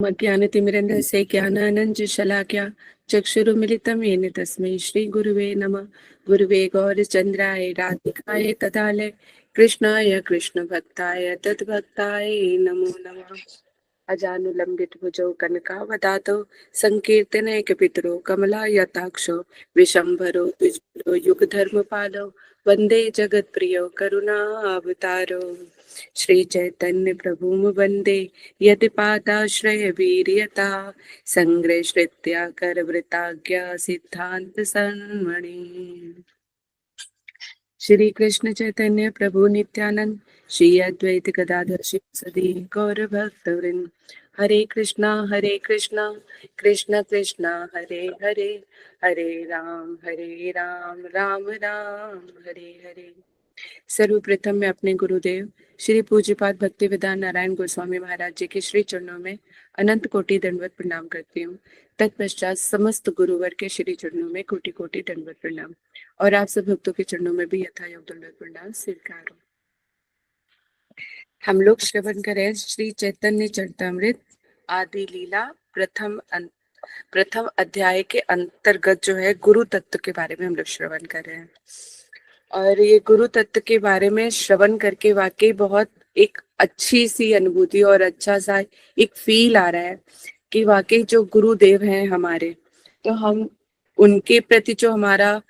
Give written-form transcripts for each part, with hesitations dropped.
ज्ञानतिमिरन्धस्य ज्ञानानन्दशलाकया चक्षुरुमिलितं येन तस्मै श्रीगुरुवे नमः। गुरुवे गौरचन्द्राय राधिकाय तदालय कृष्णाय कृष्णभक्ताय तद्भक्ताय नमो नमः। अजानुलम्बितभुजौ कनकावदातौ सङ्कीर्तनैकपितरो कमलायताक्षौ विशम्भरो द्विजरो युगधर्मपालौ वन्दे जगत्प्रियौ करुणावतारौ। श्रीचैतन्य प्रभुं वन्दे यतिपादाश्रय वीर्यता सङ्ग्रहश्रित्या करवृताज्ञा सिद्धान्त सन्मणि। श्री कृष्ण चैतन्य प्रभु नित्यानंद श्री अद्वैत गदाधर शिवसदी गौर भक्त वृंद। हरे कृष्णा कृष्ण कृष्णा हरे हरे, हरे राम राम राम हरे हरे। सर्वप्रथम मैं अपने गुरुदेव श्री पूज्यपाद भक्ति वेदांत नारायण गोस्वामी महाराज जी के श्री चरणों में अनंत कोटि दंडवत प्रणाम करती हूँ। तत्पश्चात समस्त गुरुवर के श्री चरणों में कोटि कोटि दंडवत प्रणाम और आप सब भक्तों के चरणों में भी यथायोग दंडवत प्रणाम स्वीकार हो। हम लोग श्रवण करें श्री चैतन्य चरितामृत आदि लीला प्रथम अध्याय के अंतर्गत जो है गुरु तत्व के बारे में हम लोग श्रवण कर रहे हैं। और ये गुरु तत्व के बारे में श्रवण करके वाकई बहुत एक अच्छी सी अनुभूति और अच्छा सा एक फील आ रहा है कि वाकई जो गुरुदेव हैं हमारे, तो हम उनके प्रति जो हमारा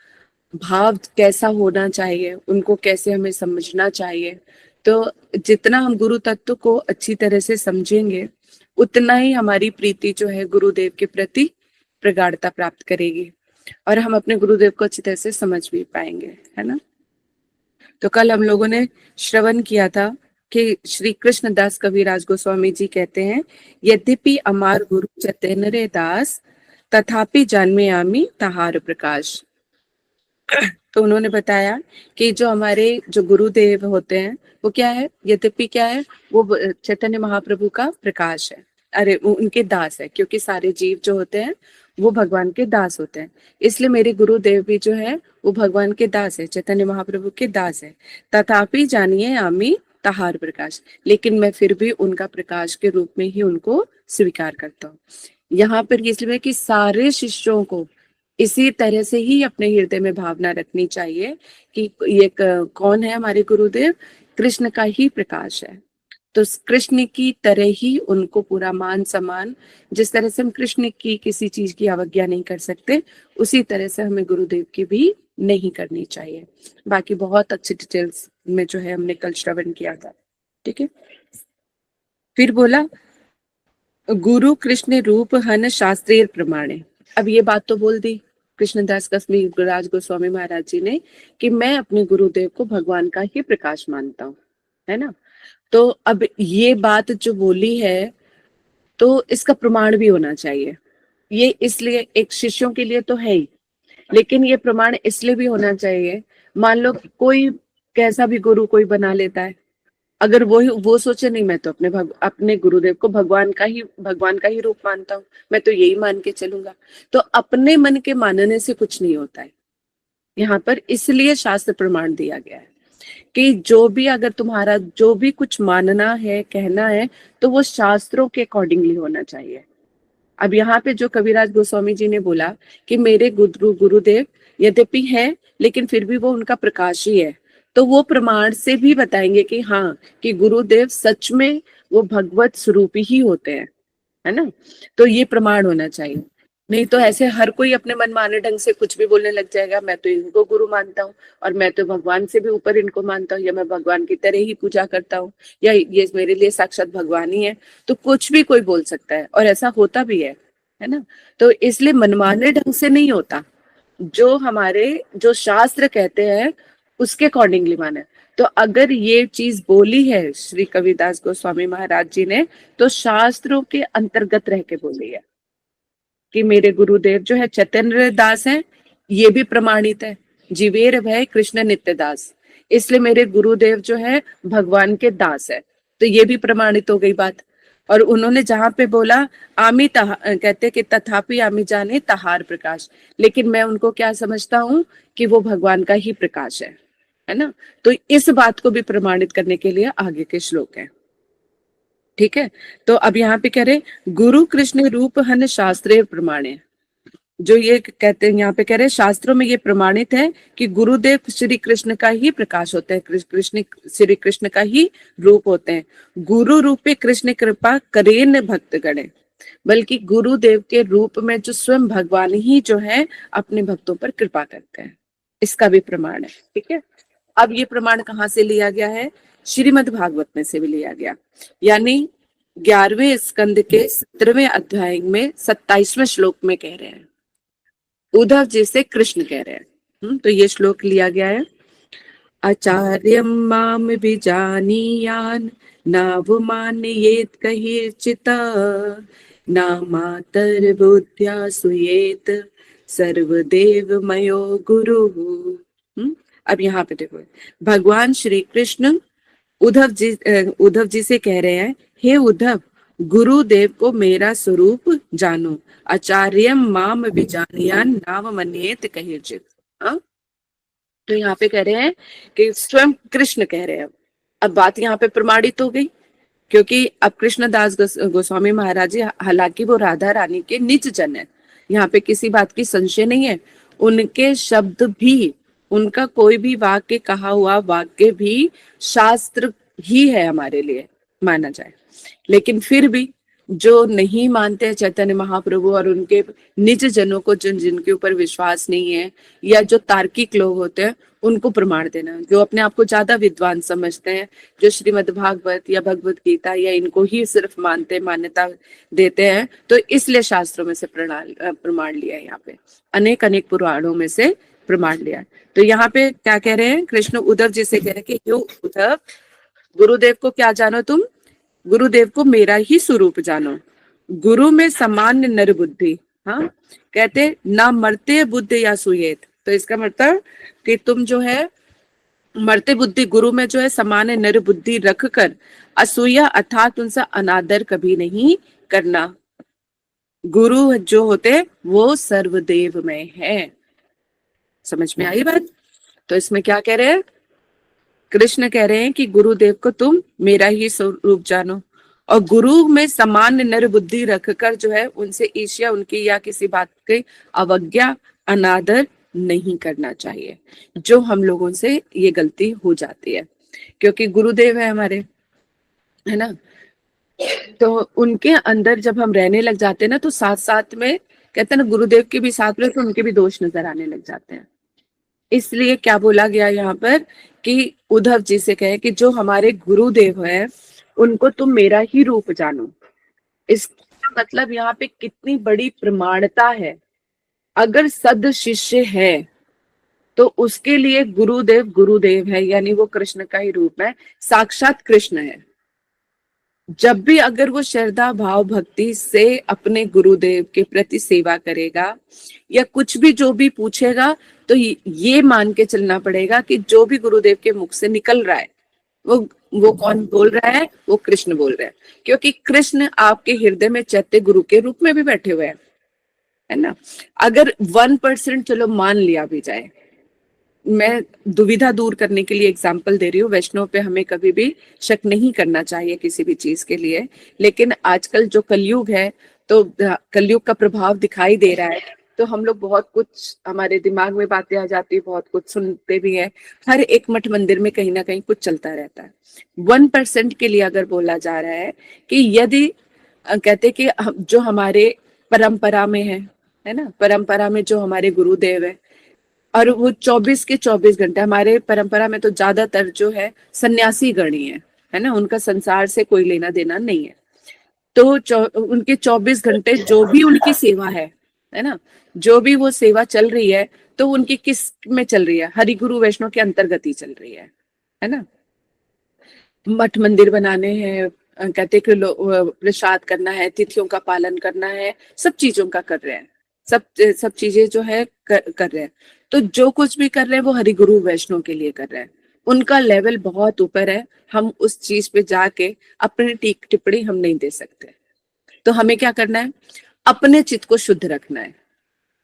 भाव कैसा होना चाहिए, उनको कैसे हमें समझना चाहिए। तो जितना हम गुरु तत्व को अच्छी तरह से समझेंगे उतना ही हमारी प्रीति जो है गुरुदेव के प्रति प्रगाढ़ता प्राप्त करेगी और हम अपने गुरुदेव को अच्छी तरह से समझ भी पाएंगे, है ना। तो कल हम लोगों ने श्रवण किया था कि श्री कृष्णदास कविराज गोस्वामी जी कहते हैं, यद्यपि अमार गुरु चैतन्य दास तथापि जन्मे आमी तहार प्रकाश। तो उन्होंने बताया कि जो हमारे जो गुरुदेव होते हैं वो क्या है, यद्यपि क्या है, वो चैतन्य महाप्रभु का प्रकाश है। अरे वो उनके दास है, क्योंकि सारे जीव जो होते हैं वो भगवान के दास होते हैं। इसलिए मेरे गुरुदेव भी जो है वो भगवान के दास है, चैतन्य महाप्रभु के दास है। तथापि जानिए आमी तहार प्रकाश, लेकिन मैं फिर भी उनका प्रकाश के रूप में ही उनको स्वीकार करता हूँ। यहाँ पर इसलिए कि सारे शिष्यों को इसी तरह से ही अपने हृदय में भावना रखनी चाहिए कि ये कौन है हमारे गुरुदेव, कृष्ण का ही प्रकाश है। तो कृष्ण की तरह ही उनको पूरा मान सम्मान, जिस तरह से हम कृष्ण की किसी चीज की अवज्ञा नहीं कर सकते, उसी तरह से हमें गुरुदेव की भी नहीं करनी चाहिए। बाकी बहुत अच्छी डिटेल्स में जो है हमने कल श्रवण किया था, ठीक है। फिर बोला गुरु कृष्ण रूप हन शास्त्रीय प्रमाणे। अब ये बात तो बोल दी कृष्णदास कविराज गोस्वामी महाराज जी ने कि मैं अपने गुरुदेव को भगवान का ही प्रकाश मानता हूँ, है ना। तो अब ये बात जो बोली है तो इसका प्रमाण भी होना चाहिए। ये इसलिए एक शिष्यों के लिए तो है ही, लेकिन ये प्रमाण इसलिए भी होना चाहिए, मान लो कोई कैसा भी गुरु कोई बना लेता है, अगर वो सोचे नहीं मैं तो अपने गुरुदेव को भगवान का ही रूप मानता हूँ, मैं तो यही मान के चलूंगा, तो अपने मन के मानने से कुछ नहीं होता है। यहाँ पर इसलिए शास्त्र प्रमाण दिया गया है कि जो भी अगर तुम्हारा जो भी कुछ मानना है कहना है तो वो शास्त्रों के अकॉर्डिंगली होना चाहिए। अब यहाँ पे जो कविराज गोस्वामी जी ने बोला कि मेरे गुरुदेव यद्यपि है लेकिन फिर भी वो उनका प्रकाश ही है, तो वो प्रमाण से भी बताएंगे कि हाँ कि गुरुदेव सच में वो भगवत स्वरूपी ही होते हैं, है ना। तो ये प्रमाण होना चाहिए, नहीं तो ऐसे हर कोई अपने मन माने ढंग से कुछ भी बोलने लग जाएगा, मैं तो इनको गुरु मानता हूँ और मैं तो भगवान से भी ऊपर इनको मानता हूँ, या मैं भगवान की तरह ही पूजा करता हूँ, या ये मेरे लिए साक्षात भगवान ही है। तो कुछ भी कोई बोल सकता है और ऐसा होता भी है ना। तो इसलिए मनमाने ढंग से नहीं होता, जो हमारे जो शास्त्र कहते हैं उसके अकॉर्डिंगली माने। तो अगर ये चीज बोली है श्री कविदास गोस्वामी महाराज जी ने, तो शास्त्रों के अंतर्गत रह के बोली है कि मेरे गुरुदेव जो है चैतन्य दास हैं, ये भी प्रमाणित है, जीवेर भय कृष्ण नित्य दास, इसलिए मेरे गुरुदेव जो है भगवान के दास है, तो ये भी प्रमाणित हो गई बात। और उन्होंने जहां पे बोला आमी कहते कि तथापि आमी जाने तहार प्रकाश, लेकिन मैं उनको क्या समझता हूँ कि वो भगवान का ही प्रकाश है ना। तो इस बात को भी प्रमाणित करने के लिए आगे के श्लोक है। ठीक है। तो अब यहाँ पे कह रहे गुरु कृष्ण रूप हन शास्त्रीय प्रमाणे, जो ये कहते हैं यहाँ पे कह रहे हैं शास्त्रों में ये प्रमाणित है कि गुरुदेव श्री कृष्ण का ही प्रकाश होते हैं, कृष्ण श्री कृष्ण का ही रूप होते हैं। गुरु रूपे कृष्ण कृपा करेन भक्त गणे, बल्कि गुरुदेव के रूप में जो स्वयं भगवान ही जो है अपने भक्तों पर कृपा करते हैं, इसका भी प्रमाण है। ठीक है। अब ये प्रमाण कहाँ से लिया गया है? श्रीमद् भागवत में से भी लिया गया, यानी 11वें स्कंद के 17वें अध्याय में 27वें श्लोक में कह रहे हैं, उद्धव जी से कृष्ण कह रहे हैं। तो ये श्लोक लिया गया है। आचार्यम माम विजानीयान नावमानयेत कहिर्चित् न मातर बुद्ध्या सुयेत सर्वदेव मयो गुरु। अब यहाँ पे देखो, भगवान श्री कृष्ण उद्धव जी से कह रहे हैं, हे उद्धव, गुरुदेव को मेरा स्वरूप जानो, आचार्यम माम विजानीयान नाम मन्येत कहिर्चित्। तो यहाँ पे कह रहे हैं कि स्वयं कृष्ण कह रहे हैं। अब बात यहाँ पे प्रमाणित हो गई, क्योंकि अब कृष्णदास गोस्वामी महाराज जी, हालांकि वो राधा रानी के निज जन है, यहाँ पे किसी बात की संशय नहीं है। उनके शब्द भी, उनका कोई भी वाक्य, कहा हुआ वाक्य भी शास्त्र ही है हमारे लिए, माना जाए। लेकिन फिर भी जो नहीं मानते हैं चैतन्य महाप्रभु और उनके निज जनों को, जिनके ऊपर विश्वास नहीं है, या जो तार्किक लोग होते हैं, उनको प्रमाण देना, जो अपने आप को ज्यादा विद्वान समझते हैं, जो श्रीमद् भागवत या भगवत गीता या इनको ही सिर्फ मानते, मान्यता देते हैं, तो इसलिए शास्त्रों में से प्रमाण लिया है। यहाँ पे अनेक अनेक पुराणों में से प्रमाण लिया है। तो यहाँ पे क्या कह रहे हैं? कृष्ण उद्धव जी से कह रहे हैं कि उद्धव, गुरुदेव को क्या जानो तुम? गुरुदेव को मेरा ही स्वरूप जानो। गुरु में सामान्य नर बुद्धि, हाँ, कहते ना मरते बुद्ध या सुयेत। तो इसका मतलब कि तुम जो है मरते बुद्धि, गुरु में जो है सामान्य नर बुद्धि रख कर असूया अर्थात उनसे अनादर कभी नहीं करना। गुरु जो होते वो सर्वदेव में है। समझ में आई बात? तो इसमें क्या कह रहे हैं? कृष्ण कह रहे हैं कि गुरुदेव को तुम मेरा ही स्वरूप जानो, और गुरु में सामान्य नर बुद्धि रखकर जो है उनसे ईर्ष्या, उनकी या किसी बात की अवज्ञा, अनादर नहीं करना चाहिए, जो हम लोगों से ये गलती हो जाती है, क्योंकि गुरुदेव है हमारे, है ना। तो उनके अंदर जब हम रहने लग जाते हैं ना, तो साथ साथ में कहते हैं ना, गुरुदेव के भी साथ में तो उनके भी दोष नजर आने लग जाते हैं। इसलिए क्या बोला गया यहाँ पर कि उद्धव जी से कहे कि जो हमारे गुरुदेव है उनको तुम मेरा ही रूप जानो। इसका मतलब यहाँ पे कितनी बड़ी प्रमाणता है। अगर सद शिष्य है तो उसके लिए गुरुदेव गुरुदेव है, यानी वो कृष्ण का ही रूप है, साक्षात कृष्ण है। जब भी अगर वो श्रद्धा भाव भक्ति से अपने गुरुदेव के प्रति सेवा करेगा या कुछ भी जो भी पूछेगा, तो ये मान के चलना पड़ेगा कि जो भी गुरुदेव के मुख से निकल रहा है वो कौन बोल रहा है? वो कृष्ण बोल रहे हैं, क्योंकि कृष्ण आपके हृदय में चैत्य गुरु के रूप में भी बैठे हुए हैं, है ना। अगर 1% चलो मान लिया भी जाए, मैं दुविधा दूर करने के लिए एग्जाम्पल दे रही हूँ, वैष्णव पे हमें कभी भी शक नहीं करना चाहिए किसी भी चीज के लिए। लेकिन आजकल जो कलयुग है, तो कलयुग का प्रभाव दिखाई दे रहा है, तो हम लोग बहुत कुछ, हमारे दिमाग में बातें आ जाती है, बहुत कुछ सुनते भी हैं। हर एक मठ मंदिर में कहीं ना कहीं कुछ चलता रहता है। 1% के लिए अगर बोला जा रहा है कि यदि कहते कि जो हमारे परंपरा में है ना, परंपरा में जो हमारे गुरुदेव है, और वो 24 के 24 घंटे, हमारे परंपरा में तो ज्यादातर जो है सन्यासी गण ही है ना, उनका संसार से कोई लेना देना नहीं है। तो उनके 24 घंटे जो भी उनकी सेवा है ना, जो भी वो सेवा चल रही है, तो उनकी किस में चल रही है? हरि गुरु वैष्णव के अंतर्गत ही चल रही है ना। मठ मंदिर बनाने हैं, कहते कि प्रसाद करना है, तिथियों का पालन करना है, सब चीजों का कर रहे हैं, सब चीजें जो है कर रहे हैं। तो जो कुछ भी कर रहे हैं वो हरि गुरु वैष्णव के लिए कर रहे हैं। उनका लेवल बहुत ऊपर है, हम उस चीज पे जाके अपनी टीक टिप्पणी हम नहीं दे सकते। तो हमें क्या करना है? अपने चित्त को शुद्ध रखना है,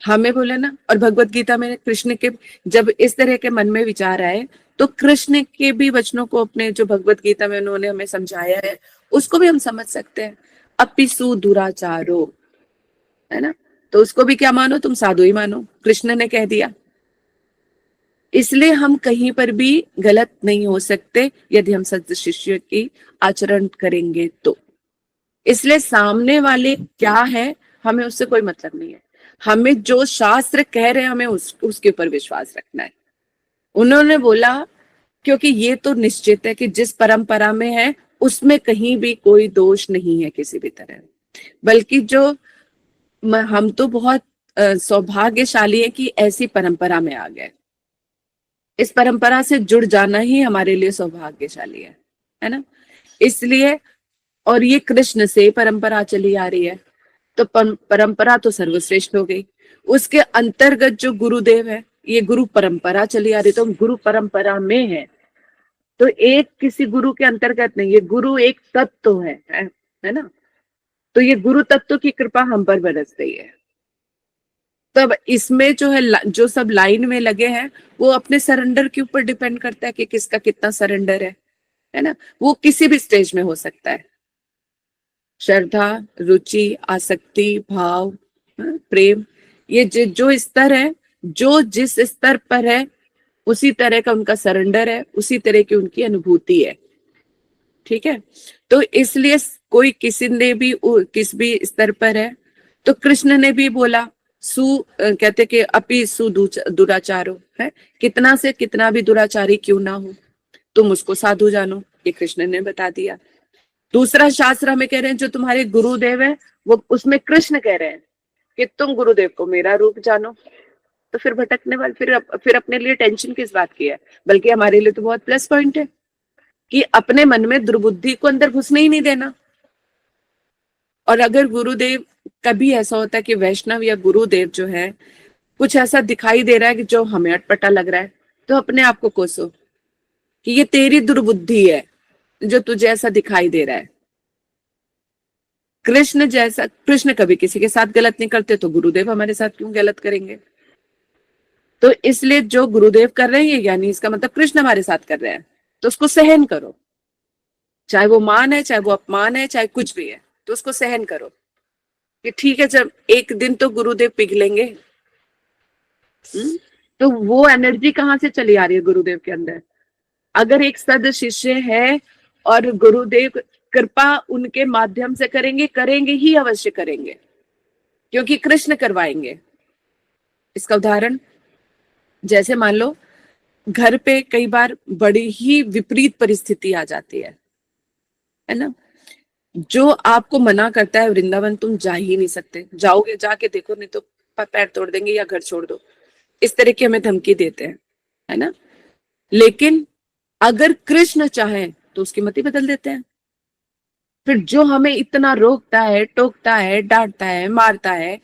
हमें बोले ना। और भगवत गीता में कृष्ण के जब इस तरह के मन में विचार आए, तो कृष्ण के भी वचनों को अपने, जो भगवत गीता में उन्होंने हमें समझाया है, उसको भी हम समझ सकते हैं। अपिसु दुराचारो, है ना, तो उसको भी क्या मानो, तुम साधु ही मानो, कृष्ण ने कह दिया। इसलिए हम कहीं पर भी गलत नहीं हो सकते यदि हम सत्य शिष्य की आचरण करेंगे तो। इसलिए सामने वाले क्या है हमें उससे कोई मतलब नहीं है, हमें जो शास्त्र कह रहे हैं हमें उसके ऊपर विश्वास रखना है। उन्होंने बोला क्योंकि ये तो निश्चित है कि जिस परंपरा में है उसमें कहीं भी कोई दोष नहीं है किसी भी तरह, बल्कि जो हम तो बहुत सौभाग्यशाली है कि ऐसी परंपरा में आ गए। इस परंपरा से जुड़ जाना ही हमारे लिए सौभाग्यशाली है ना। इसलिए, और ये कृष्ण से परंपरा चली आ रही है, तो परंपरा तो सर्वश्रेष्ठ हो गई। उसके अंतर्गत जो गुरुदेव है, ये गुरु परंपरा चली आ रही, तो हम गुरु परंपरा में है, तो एक किसी गुरु के अंतर्गत नहीं, ये गुरु एक तत्व है ना। तो ये गुरु तत्व की कृपा हम पर बरस रही है। तब इसमें जो है, जो सब लाइन में लगे हैं वो अपने सरेंडर के ऊपर डिपेंड करता है कि किसका कितना सरेंडर है ना। वो किसी भी स्टेज में हो सकता है, श्रद्धा, रुचि, आसक्ति, भाव, प्रेम, ये जो स्तर है, जो जिस स्तर पर है उसी तरह का उनका सरेंडर है, उसी तरह की उनकी अनुभूति है। ठीक है, तो इसलिए कोई किसी ने भी किस भी स्तर पर है, तो कृष्ण ने भी बोला कहते कि अपि सु दुराचारो है, कितना से कितना भी दुराचारी क्यों ना हो तुम उसको साधु जानो, ये कृष्ण ने बता दिया। दूसरा शास्त्र हमें कह रहे हैं जो तुम्हारे गुरुदेव है, वो उसमें कृष्ण कह रहे हैं कि तुम गुरुदेव को मेरा रूप जानो। तो फिर भटकने वाले फिर अपने लिए टेंशन किस बात की है, बल्कि हमारे लिए तो बहुत प्लस पॉइंट है कि अपने मन में दुर्बुद्धि को अंदर घुसने ही नहीं देना। और अगर गुरुदेव, कभी ऐसा होता है कि वैष्णव या गुरुदेव जो है कुछ ऐसा दिखाई दे रहा है कि जो हमें अटपटा लग रहा है, तो अपने आप को कोसो कि ये तेरी दुर्बुद्धि है जो तुझे ऐसा दिखाई दे रहा है। कृष्ण कभी किसी के साथ गलत नहीं करते, तो गुरुदेव हमारे साथ क्यों गलत करेंगे। तो इसलिए जो गुरुदेव कर रहे हैं, यानी इसका मतलब कृष्ण हमारे साथ कर रहे हैं, तो उसको सहन करो, चाहे वो मान है, चाहे वो अपमान है, चाहे कुछ भी है, तो उसको सहन करो कि ठीक है, जब एक दिन तो गुरुदेव पिघलेंगे। तो वो एनर्जी कहाँ से चली आ रही है गुरुदेव के अंदर। अगर एक सद शिष्य है और गुरुदेव कृपा उनके माध्यम से करेंगे ही अवश्य करेंगे, क्योंकि कृष्ण करवाएंगे। इसका उदाहरण, जैसे मान लो घर पे कई बार बड़ी ही विपरीत परिस्थिति आ जाती है ना, जो आपको मना करता है वृंदावन तुम जा ही नहीं सकते, जाओगे जाके देखो नहीं तो पैर तोड़ देंगे या घर छोड़ दो, इस तरह की हमें धमकी देते हैं, है ना। लेकिन अगर कृष्ण चाहे तो उसकी मति बदल देते हैं। फिर जो हमें इतना रोकता है, टोकता है, डांटता है, मारता है,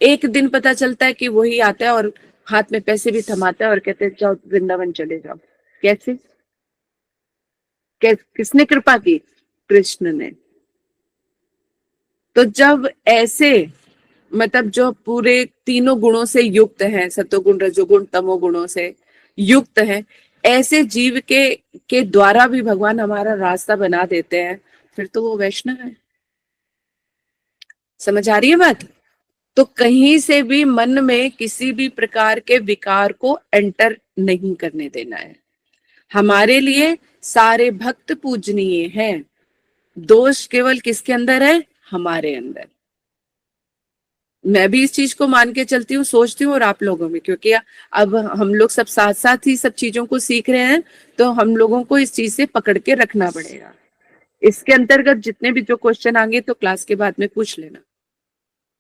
एक दिन पता चलता है कि वही आता है और हाथ में पैसे भी थमाता है और कहते हैं जाओ वृंदावन चले जाओ। कैसे, किसने कृपा की? कृष्ण ने। तो जब ऐसे, मतलब जो पूरे तीनों गुणों से युक्त है, सत्वगुण, रजोगुण, तमोगुणों से युक्त है, ऐसे जीव के द्वारा भी भगवान हमारा रास्ता बना देते हैं, फिर तो वो वैष्णव है। समझ आ रही है बात? तो कहीं से भी मन में किसी भी प्रकार के विकार को एंटर नहीं करने देना है। हमारे लिए सारे भक्त पूजनीय हैं, दोष केवल किसके अंदर है? हमारे अंदर। मैं भी इस चीज को मान के चलती हूँ, सोचती हूँ, और आप लोगों में, क्योंकि अब हम लोग सब साथ साथ ही सब चीजों को सीख रहे हैं, तो हम लोगों को इस चीज से पकड़ के रखना पड़ेगा। इसके अंतर्गत जितने भी जो क्वेश्चन आएंगे तो क्लास के बाद में पूछ लेना,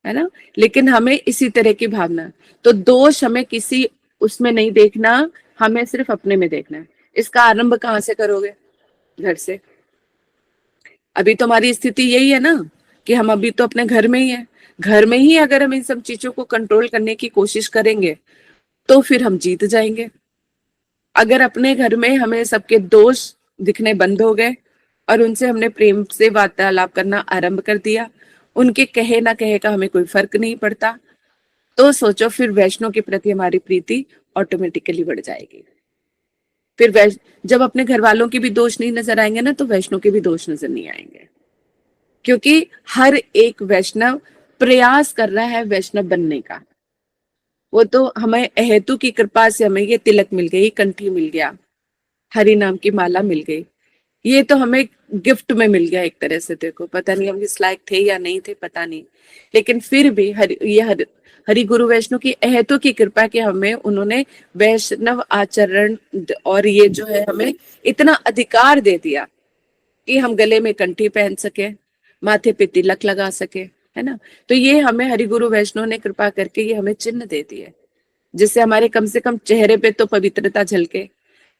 है ना। लेकिन हमें इसी तरह की भावना, तो दोष हमें किसी उसमें नहीं देखना, हमें सिर्फ अपने में देखना है। इसका आरंभ कहाँ से करोगे? घर से। अभी तो हमारी स्थिति यही है ना कि हम अभी तो अपने घर में ही है। घर में ही अगर हम इन सब चीजों को कंट्रोल करने की कोशिश करेंगे तो फिर हम जीत जाएंगे। अगर अपने घर में हमें सबके दोष दिखने बंद हो गए और उनसे हमने प्रेम से वार्तालाप करना आरंभ कर दिया, उनके कहे ना कहे का हमें कोई फर्क नहीं पड़ता, तो सोचो फिर वैष्णव के प्रति हमारी प्रीति ऑटोमेटिकली बढ़ जाएगी। फिर जब अपने घर वालों के भी दोष नहीं नजर आएंगे ना, तो वैष्णव के भी दोष नजर नहीं आएंगे। क्योंकि हर एक वैष्णव प्रयास कर रहा है वैष्णव बनने का। वो तो हमें अहेतु की कृपा से हमें ये तिलक मिल गई, कंठी मिल गया, हरि नाम की माला मिल गई, ये तो हमें गिफ्ट में मिल गया एक तरह से। देखो पता नहीं हम इस लायक थे या नहीं थे, पता नहीं, लेकिन फिर भी हरि गुरु वैष्णव की अहेतु की कृपा के हमें उन्होंने वैष्णव आचरण और ये जो है हमें इतना अधिकार दे दिया कि हम गले में कंठी पहन सके, माथे पे तिलक लगा सके, है ना। तो ये हमें हरि गुरु वैष्णव ने कृपा करके ये हमें चिन्ह दे दिए, जिससे हमारे कम से कम चेहरे पे तो पवित्रता झलके।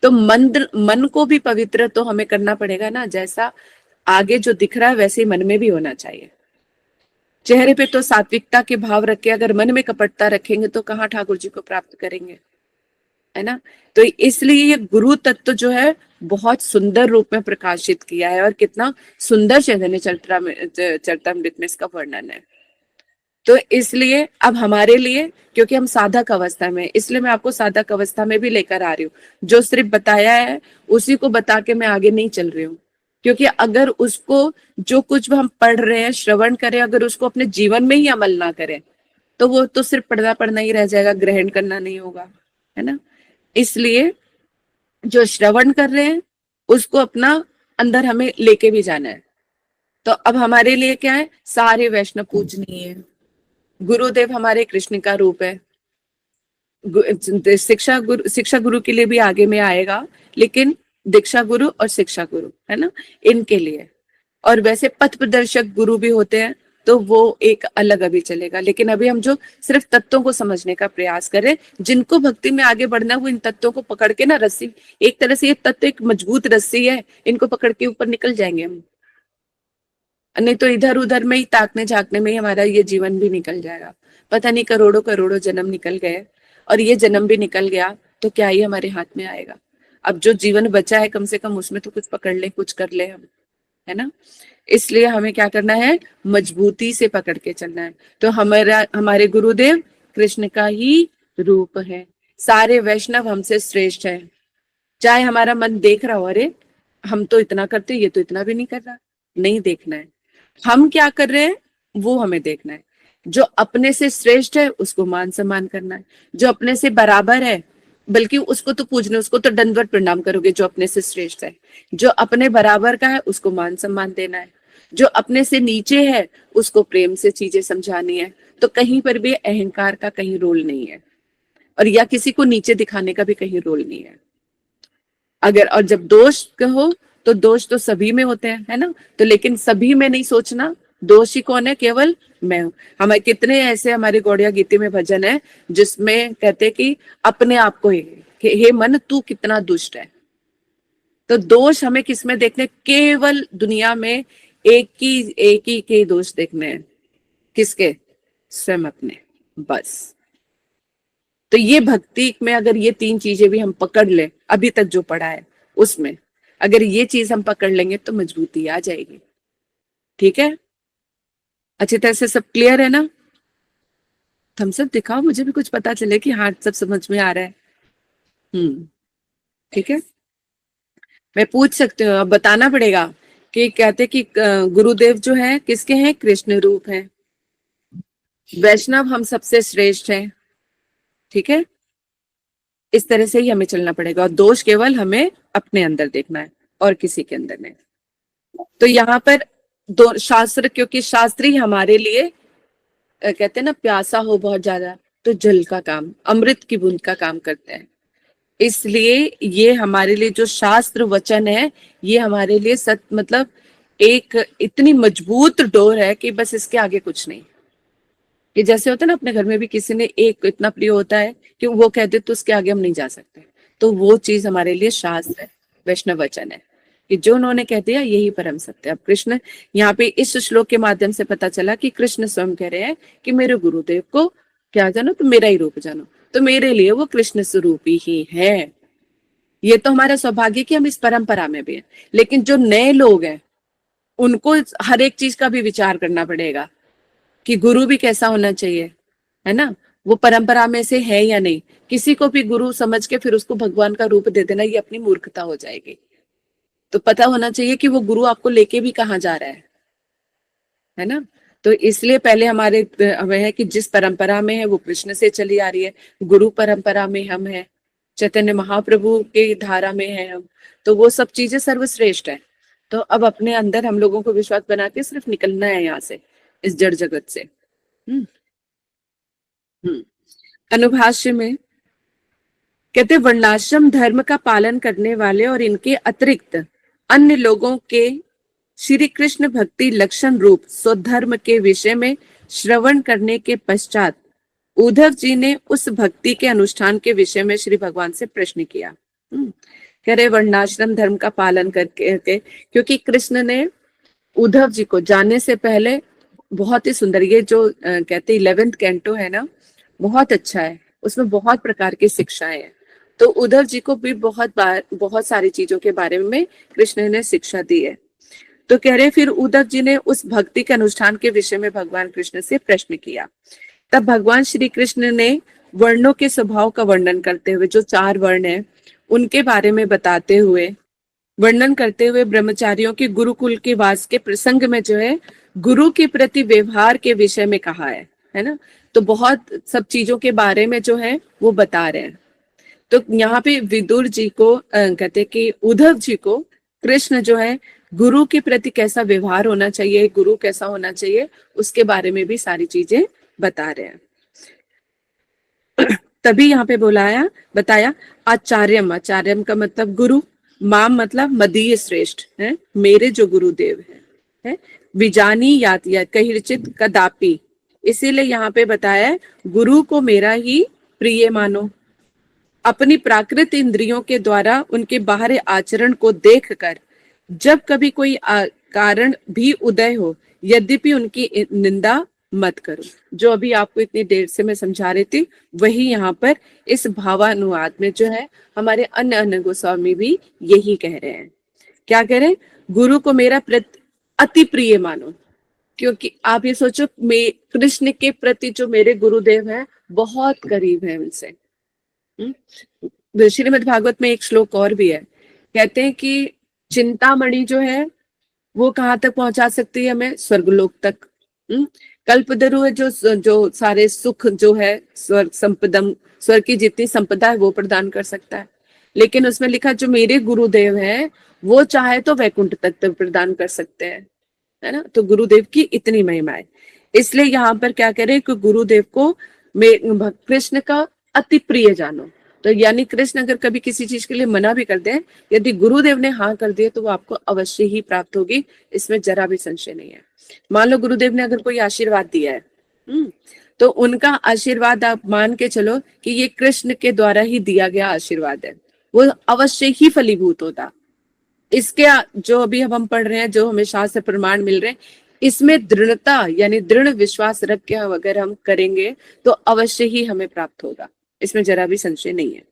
तो मन को भी पवित्र तो हमें करना पड़ेगा ना, जैसा आगे जो दिख रहा है वैसे ही मन में भी होना चाहिए। चेहरे पे तो सात्विकता के भाव रखे, अगर मन में कपटता रखेंगे तो कहाँ ठाकुर जी को प्राप्त करेंगे, है ना। तो इसलिए ये गुरु तत्व जो है बहुत सुंदर रूप में प्रकाशित किया है, और कितना सुंदर चैतन्य चरितमृत में इसका वर्णन है। तो इसलिए अब हमारे लिए, क्योंकि हम साधक अवस्था में, इसलिए मैं आपको साधक अवस्था में भी लेकर आ रही हूँ। जो सिर्फ बताया है उसी को बता के मैं आगे नहीं चल रही हूँ, क्योंकि अगर उसको, जो कुछ भी हम पढ़ रहे हैं, श्रवण करें, अगर उसको अपने जीवन में ही अमल ना करें तो वो तो सिर्फ पढ़ना पढ़ना ही रह जाएगा, ग्रहण करना नहीं होगा, है ना। इसलिए जो श्रवण कर रहे हैं उसको अपना अंदर हमें लेके भी जाना है। तो अब हमारे लिए क्या है, सारे वैष्णव पूजनीय है, गुरुदेव हमारे कृष्ण का रूप है। शिक्षा गुरु के लिए भी आगे में आएगा, लेकिन दीक्षा गुरु और शिक्षा गुरु, है ना, इनके लिए। और वैसे पथ प्रदर्शक गुरु भी होते हैं, तो वो एक अलग अभी चलेगा। लेकिन अभी हम जो सिर्फ तत्वों को समझने का प्रयास करें, जिनको भक्ति में आगे बढ़ना, वो इन तत्वों को पकड़ के ना, रस्सी एक तरह से, ये तत्व एक मजबूत रस्सी है, इनको पकड़ के ऊपर निकल जाएंगे हम। नहीं तो इधर उधर में ही ताकने झांकने में ही हमारा ये जीवन भी निकल जाएगा। पता नहीं करोड़ों करोड़ों जन्म निकल गए, और ये जन्म भी निकल गया तो क्या ही हमारे हाथ में आएगा। अब जो जीवन बचा है कम से कम उसमें तो कुछ पकड़ ले, कुछ कर ले हम, है ना। इसलिए हमें क्या करना है, मजबूती से पकड़ के चलना है। तो हमारे गुरुदेव कृष्ण का ही रूप है, सारे वैष्णव हमसे श्रेष्ठ है। चाहे हमारा मन देख रहा हो, अरे हम तो इतना करते, ये तो इतना भी नहीं कर रहा, नहीं देखना है। हम क्या कर रहे हैं वो हमें देखना है। जो अपने से श्रेष्ठ है उसको मान सम्मान करना है, जो अपने से बराबर है, बल्कि उसको तो पूजने, उसको तो दंडवत प्रणाम करोगे जो अपने से श्रेष्ठ है। जो अपने बराबर का है उसको मान सम्मान देना है, जो अपने से नीचे है उसको प्रेम से चीजें समझानी है। तो कहीं पर भी अहंकार का कहीं रोल नहीं है, और या किसी को नीचे दिखाने का भी कहीं रोल नहीं है। अगर, और जब दोष कहो तो दोष तो सभी में होते हैं, है ना। तो लेकिन सभी में नहीं सोचना, दोषी कौन है, केवल मैं हूं। हमारे कितने ऐसे, हमारे गौड़िया गीति में भजन है जिसमें कहते कि अपने आप को ही, कि हे मन तू कितना दुष्ट है। तो दोष हमें किसमें देखने, केवल दुनिया में एक ही के दोष देखने हैं, किसके, स्वयं अपने, बस। तो ये भक्ति में अगर ये तीन चीजें भी हम पकड़ ले, अभी तक जो पढ़ा है उसमें अगर ये चीज हम पकड़ लेंगे तो मजबूती आ जाएगी। ठीक है, अच्छी तरह से सब क्लियर है ना। थम्स अप दिखाओ, मुझे भी कुछ पता चले कि हाँ सब समझ में आ रहा है। ठीक है, मैं पूछ सकती हूँ, अब बताना पड़ेगा कि कहते कि गुरुदेव जो है किसके हैं, कृष्ण रूप है, वैष्णव हम सबसे श्रेष्ठ हैं। ठीक है, इस तरह से ही हमें चलना पड़ेगा, और दोष केवल हमें अपने अंदर देखना है और किसी के अंदर नहीं। तो यहाँ पर दो शास्त्र, क्योंकि शास्त्री हमारे लिए कहते हैं ना, प्यासा हो बहुत ज्यादा तो जल का काम, अमृत की बूंद का काम करते हैं। इसलिए ये हमारे लिए जो शास्त्र वचन है, ये हमारे लिए मतलब एक इतनी मजबूत डोर है कि बस इसके आगे कुछ नहीं। कि जैसे होता है ना, अपने घर में भी किसी ने एक इतना प्रिय होता है कि वो कहते तो उसके आगे हम नहीं जा सकते, तो वो चीज हमारे लिए शास्त्र है, वैष्णव वचन है, कि जो उन्होंने कह दिया यही परम सत्य। अब कृष्ण, यहाँ पे इस श्लोक के माध्यम से पता चला कि कृष्ण स्वयं कह रहे हैं कि मेरे गुरुदेव को क्या जानो, तो मेरा ही रूप जानो। तो मेरे लिए वो कृष्ण स्वरूपी ही है। ये तो हमारा सौभाग्य कि हम इस परंपरा में भी हैं। लेकिन जो नए लोग हैं उनको हर एक चीज का भी विचार करना पड़ेगा कि गुरु भी कैसा होना चाहिए, है ना, वो परंपरा में से है या नहीं। किसी को भी गुरु समझ के फिर उसको भगवान का रूप दे देना, ये अपनी मूर्खता हो जाएगी। तो पता होना चाहिए कि वो गुरु आपको लेके भी कहाँ जा रहा है। है ना। तो इसलिए पहले हमारे हमें है कि जिस परंपरा में है वो कृष्ण से चली आ रही है, गुरु परंपरा में हम है, चैतन्य महाप्रभु के धारा में है हम, तो वो सब चीजें सर्वश्रेष्ठ है। तो अब अपने अंदर हम लोगों को विश्वास बना के सिर्फ निकलना है यहाँ से, इस जड़ जगत से। हम्म। हम्म। अनुभाष्य में कहते वर्णाश्रम धर्म का पालन करने वाले और इनके अतिरिक्त अन्य लोगों के श्री कृष्ण भक्ति लक्षण रूप स्वधर्म के विषय में श्रवण करने के पश्चात उद्धव जी ने उस भक्ति के अनुष्ठान के विषय में श्री भगवान से प्रश्न किया। कह रहे वर्णाश्रम धर्म का पालन करके, क्योंकि कृष्ण ने उद्धव जी को जानने से पहले बहुत ही सुंदर, ये जो कहते 11th कैंटो है ना, बहुत अच्छा है, उसमें बहुत प्रकार की शिक्षाएं हैं। तो उद्धव जी को भी बहुत सारी चीजों के बारे में कृष्ण ने शिक्षा दी है। तो कह रहे फिर उद्धव जी ने उस भक्ति के अनुष्ठान के विषय में भगवान कृष्ण से प्रश्न किया। तब भगवान श्री कृष्ण ने वर्णों के स्वभाव का वर्णन करते हुए, जो 4 वर्ण है उनके बारे में बताते हुए, वर्णन करते हुए ब्रह्मचारियों के गुरुकुल के वास के प्रसंग में जो है गुरु के प्रति व्यवहार के विषय में कहा है ना। तो बहुत सब चीजों के बारे में जो है वो बता रहे हैं। तो यहाँ पे विदुर जी को कहते कि उद्धव जी को कृष्ण जो है गुरु के प्रति कैसा व्यवहार होना चाहिए, गुरु कैसा होना चाहिए, उसके बारे में भी सारी चीजें बता रहे हैं। तभी यहाँ पे बताया आचार्यम, आचार्यम का मतलब गुरु, माम मतलब मदीय श्रेष्ठ है, मेरे जो गुरुदेव है विजानी यात कहिर्चित कदापि, इसीलिए यहाँ पे बताया गुरु को मेरा ही प्रिय मानो। अपनी प्राकृत इंद्रियों के द्वारा उनके बाहरी आचरण को देखकर जब कभी कोई कारण भी उदय हो, यद्यपि उनकी निंदा मत करो। जो अभी आपको इतनी देर से मैं समझा रही थी, वही यहाँ पर इस भावानुवाद में जो है हमारे अन्य अन्य गोस्वामी भी यही कह रहे हैं। क्या कह रहे हैं? गुरु को मेरा अति प्रिय मानो। क्योंकि आप ये सोचो, मैं कृष्ण के प्रति जो मेरे गुरुदेव हैं बहुत करीब है उनसे। श्रीमद् भागवत में एक श्लोक और भी है, कहते हैं कि चिंतामणि जो है वो कहाँ तक पहुंचा सकती है हमें? स्वर्गलोक तक। कल्पतरु है जो सारे सुख जो है स्वर्ग की जितनी संपदा है वो प्रदान कर सकता है। लेकिन उसमें लिखा जो मेरे गुरुदेव हैं वो चाहे तो वैकुंठ तक प्रदान कर सकते हैं, है ना। तो गुरुदेव की इतनी महिमा है। इसलिए यहाँ पर क्या कह रहे हैं कि गुरुदेव को कृष्ण का अति प्रिय जानो। तो यानी कृष्ण अगर कभी किसी चीज के लिए मना भी कर दे, यदि गुरुदेव ने हाँ कर दिए तो वो आपको अवश्य ही प्राप्त होगी, इसमें जरा भी संशय नहीं है। मान लो गुरुदेव ने अगर कोई आशीर्वाद दिया है, तो उनका आशीर्वाद आप मान के चलो कि ये कृष्ण के द्वारा ही दिया गया आशीर्वाद है, वो अवश्य ही फलीभूत होता। इसके जो अभी हम पढ़ रहे हैं, जो हमें शास्त्र प्रमाण मिल रहे हैं, इसमें दृढ़ता यानी दृढ़ विश्वास रख के अगर हम करेंगे तो अवश्य ही हमें प्राप्त होगा, इसमें जरा भी संशय नहीं है।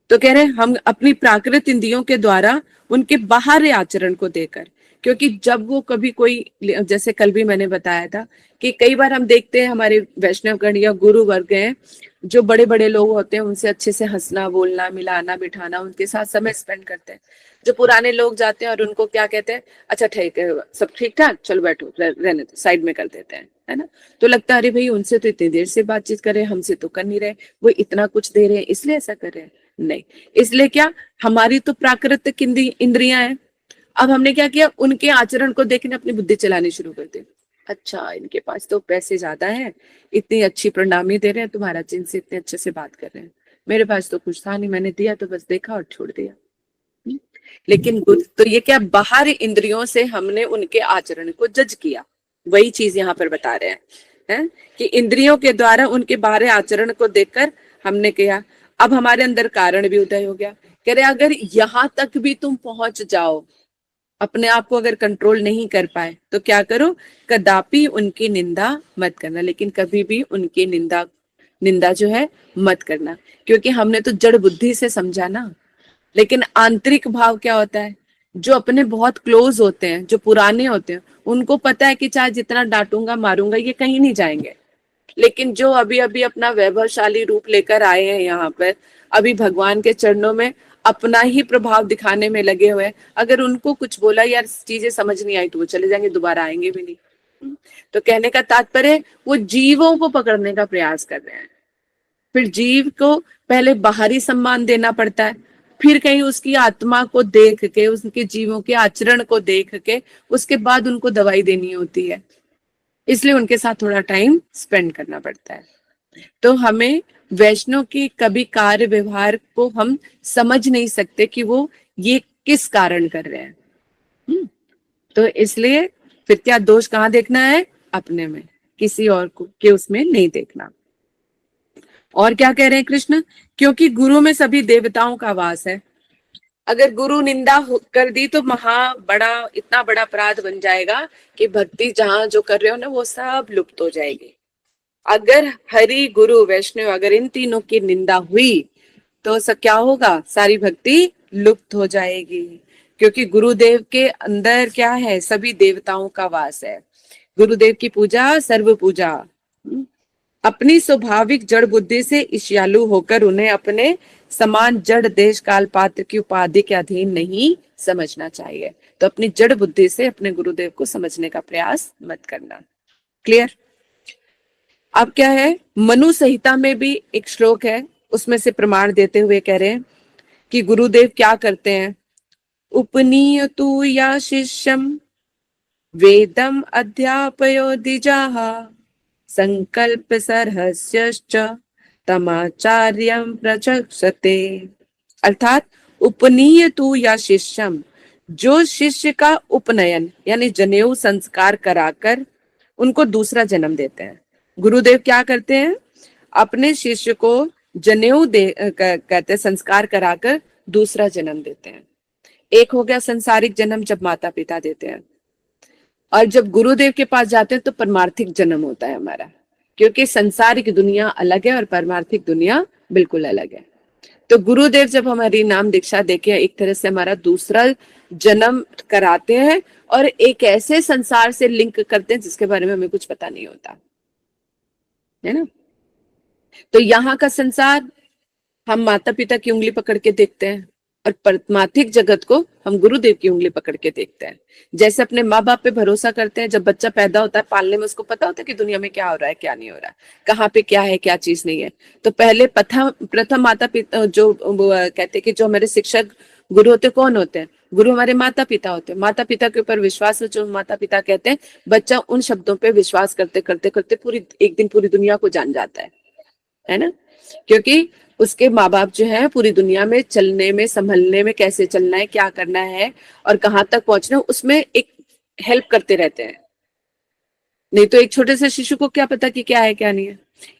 तो कह रहे हम अपनी प्राकृत इंद्रियों के द्वारा उनके बाहरी आचरण को देकर, क्योंकि जब वो कभी कोई, जैसे कल भी मैंने बताया था कि कई बार हम देखते हैं हमारे वैष्णवगण या गुरु वर्ग हैं जो बड़े बड़े लोग होते हैं, उनसे अच्छे से हंसना बोलना मिलाना बिठाना, उनके साथ समय स्पेंड करते हैं। जो पुराने लोग जाते हैं और उनको क्या कहते हैं, अच्छा ठीक है सब ठीक ठाक चलो बैठो रहने दो, साइड में कर देते हैं, है ना। तो लगता है अरे भाई उनसे तो इतनी देर से बातचीत कर रहे हैं, हमसे तो कर नहीं रहे, वो इतना कुछ दे रहे हैं इसलिए ऐसा कर रहे हैं। नहीं, इसलिए क्या, हमारी तो प्राकृतिक इंद्रियां हैं। अब हमने क्या किया, उनके आचरण को देखने अपनी बुद्धि चलानी शुरू कर दी। अच्छा इनके पास तो पैसे ज्यादा हैं, इतनी अच्छी प्रणामी दे रहे हैं, तुम्हारा जिनसे इतने अच्छे से बात कर रहे हैं, मेरे पास तो कुछ था नहीं, मैंने दिया तो बस देखा और छोड़ दिया। लेकिन तो ये क्या, बाहर इंद्रियों से हमने उनके आचरण को जज किया। वही चीज यहाँ पर बता रहे हैं कि इंद्रियों के द्वारा उनके बाहर आचरण को देखकर हमने किया। अब हमारे अंदर कारण भी उदय हो गया। कह रहे अगर यहां तक भी तुम पहुंच जाओ, अपने आप को अगर कंट्रोल नहीं कर पाए तो क्या करो, कदापि उनकी निंदा मत करना। लेकिन कभी भी उनकी निंदा जो है मत करना, क्योंकि हमने तो जड़ बुद्धि से समझा ना। लेकिन आंतरिक भाव क्या होता है, जो अपने बहुत क्लोज होते हैं, जो पुराने होते हैं, उनको पता है कि चाहे जितना डांटूंगा मारूंगा ये कहीं नहीं जाएंगे। लेकिन जो अभी अभी अपना वैभवशाली रूप लेकर आए हैं यहाँ पर, अभी भगवान के चरणों में अपना ही प्रभाव दिखाने में लगे हुए हैं। अगर उनको कुछ बोला यार चीजें समझ नहीं आई तो वो चले जाएंगे, दोबारा आएंगे भी नहीं। तो कहने का तात्पर्य वो जीवों को पकड़ने का प्रयास कर रहे हैं। फिर जीव को पहले बाहरी सम्मान देना पड़ता है, फिर कहीं उसकी आत्मा को देख के, उसके जीवों के आचरण को देख के उसके बाद उनको दवाई देनी होती है। इसलिए उनके साथ थोड़ा टाइम स्पेंड करना पड़ता है। तो हमें वैष्णव की कभी कार्य व्यवहार को हम समझ नहीं सकते कि वो ये किस कारण कर रहे हैं। तो इसलिए फिर क्या दोष कहाँ देखना है? अपने में, किसी और को के उसमें नहीं देखना। और क्या कह रहे हैं कृष्ण? क्योंकि गुरु में सभी देवताओं का वास है। अगर गुरु निंदा कर दी तो इतना बड़ा अपराध बन जाएगा कि भक्ति जहां जो कर रहे हो ना वो सब लुप्त हो जाएगी। अगर हरि गुरु वैष्णव अगर इन तीनों की निंदा हुई तो क्या होगा? सारी भक्ति लुप्त हो जाएगी। क्योंकि गुरुदेव के अंदर क्या है? सभी देवताओं का वास है। गुरुदेव की पूजा सर्व पूजा। अपनी स्वाभाविक जड़ बुद्धि से ईर्ष्यालु होकर उन्हें अपने समान जड़ देश काल पात्र की उपाधि के अधीन नहीं समझना चाहिए। तो अपनी जड़ बुद्धि से अपने गुरुदेव को समझने का प्रयास मत करना। क्लियर? अब क्या है, मनु संहिता में भी एक श्लोक है, उसमें से प्रमाण देते हुए कह रहे हैं कि गुरुदेव क्या करते हैं। उपनीयतु या शिष्यम वेदम अध्यापयो द्विजाः संकल्प सरहस्यश्च तमाचार्यम प्रचक्षते। अर्थात उपनीयतु या शिष्यम, जो शिष्य का उपनयन यानी जनेऊ संस्कार कराकर उनको दूसरा जन्म देते हैं। गुरुदेव क्या करते हैं? अपने शिष्य को जनेऊ कहते संस्कार कराकर दूसरा जन्म देते हैं। एक हो गया संसारिक जन्म जब माता पिता देते हैं, और जब गुरुदेव के पास जाते हैं तो परमार्थिक जन्म होता है हमारा। क्योंकि संसारिक दुनिया अलग है और परमार्थिक दुनिया बिल्कुल अलग है। तो गुरुदेव जब हमारी नाम दीक्षा देके एक तरह से हमारा दूसरा जन्म कराते हैं और एक ऐसे संसार से लिंक करते हैं जिसके बारे में हमें कुछ पता नहीं होता है ना। तो यहाँ का संसार हम माता पिता की उंगली पकड़ के देखते हैं और परमार्थिक जगत को हम गुरुदेव की उंगली पकड़ के देखते हैं। जैसे अपने माँ बाप पे भरोसा करते हैं, जब बच्चा पैदा होता है पालने में उसको पता होता है कि दुनिया में क्या हो रहा है क्या नहीं हो रहा है, कहाँ पे क्या है क्या चीज नहीं है। तो पहले प्रथम माता पिता जो कहते हैं कि जो हमारे शिक्षक गुरु होते कौन होते हैं? गुरु हमारे माता पिता होते हैं। माता पिता के ऊपर विश्वास जो माता पिता कहते हैं, बच्चा उन शब्दों पे विश्वास करते करते करते एक दिन पूरी दुनिया को जान जाता है ना। क्योंकि उसके माँ बाप जो है पूरी दुनिया में चलने में, संभलने में, कैसे चलना है, क्या करना है और कहाँ तक पहुंचना है, उसमें एक हेल्प करते रहते हैं। नहीं तो एक छोटे से शिशु को क्या पता कि क्या है क्या नहीं है।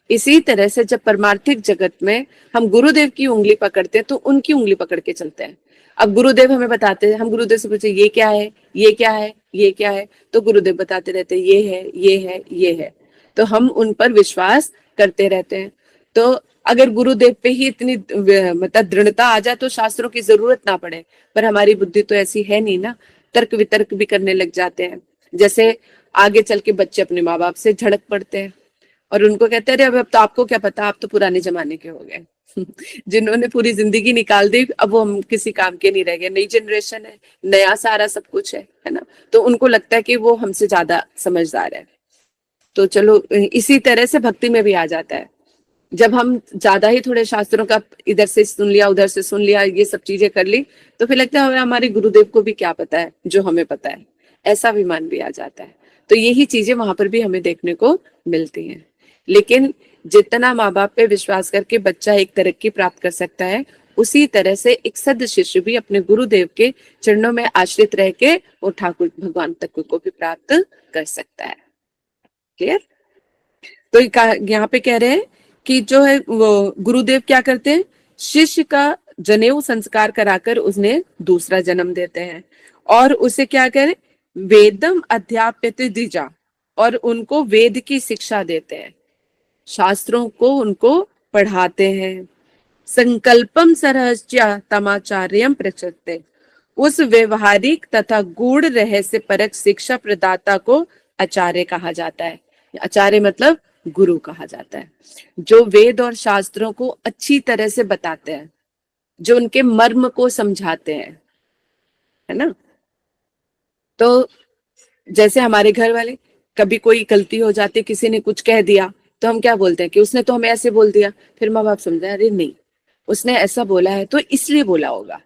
इसी तरह से जब परमार्थिक जगत में हम गुरुदेव की उंगली पकड़ते हैं तो उनकी उंगली पकड़ के चलते हैं। अब गुरुदेव हमें बताते हैं, हम गुरुदेव से पूछे ये क्या है, ये क्या है, ये क्या है, तो गुरुदेव बताते रहते हैं ये है, ये है, ये है। तो हम उन पर विश्वास करते रहते हैं। तो अगर गुरुदेव पे ही इतनी मतलब दृढ़ता आ जाए तो शास्त्रों की जरूरत ना पड़े। पर हमारी बुद्धि तो ऐसी है नहीं ना, तर्क वितर्क भी करने लग जाते हैं। जैसे आगे चल के बच्चे अपने माँ बाप से झड़क पड़ते हैं और उनको कहते हैं अरे अब तो आपको क्या पता, आप तो पुराने जमाने के हो गए। जिन्होंने पूरी जिंदगी निकाल दी अब वो हम किसी काम के नहीं रह गए, नई जनरेशन है, नया सारा सब कुछ है ना। तो उनको लगता है कि वो हमसे ज्यादा समझदार है। तो चलो इसी तरह से भक्ति में भी आ जाता है। जब हम ज्यादा ही थोड़े शास्त्रों का इधर से सुन लिया उधर से सुन लिया, ये सब चीजें कर ली, तो फिर लगता है हमारे गुरुदेव को भी क्या पता है जो हमें पता है, ऐसा विमान भी आ जाता है। तो यही चीजें वहां पर भी हमें देखने को मिलती हैं। लेकिन जितना माँ बाप पे विश्वास करके बच्चा एक तरक्की प्राप्त कर सकता है, उसी तरह से एक सद शिष्य भी अपने गुरुदेव के चरणों में आश्रित रह के वो ठाकुर भगवान तक को भी प्राप्त कर सकता है। क्लियर? तो यहाँ पे कह रहे हैं कि जो है वो गुरुदेव क्या करते हैं, शिष्य का जनेऊ संस्कार कराकर उसने दूसरा जन्म देते हैं और उसे क्या करें, वेदम अध्याप्यते द्विजा, और उनको वेद की शिक्षा देते हैं, शास्त्रों को उनको पढ़ाते हैं। संकल्पम सरहस्या तमाचार्यम प्रचते, उस व्यवहारिक तथा गूढ़ रहस्य परक शिक्षा प्रदाता को आचार्य कहा जाता है। आचार्य मतलब गुरु कहा जाता है, जो वेद और शास्त्रों को अच्छी तरह से बताते हैं। जो उनके मर्म को समझाते हैं, है ना। तो जैसे हमारे घर वाले, कभी कोई गलती हो जाती, किसी ने कुछ कह दिया, तो हम क्या बोलते हैं कि उसने तो हमें ऐसे बोल दिया। फिर माँ बाप समझाए, अरे नहीं, उसने ऐसा बोला है तो इसलिए बोला होगा।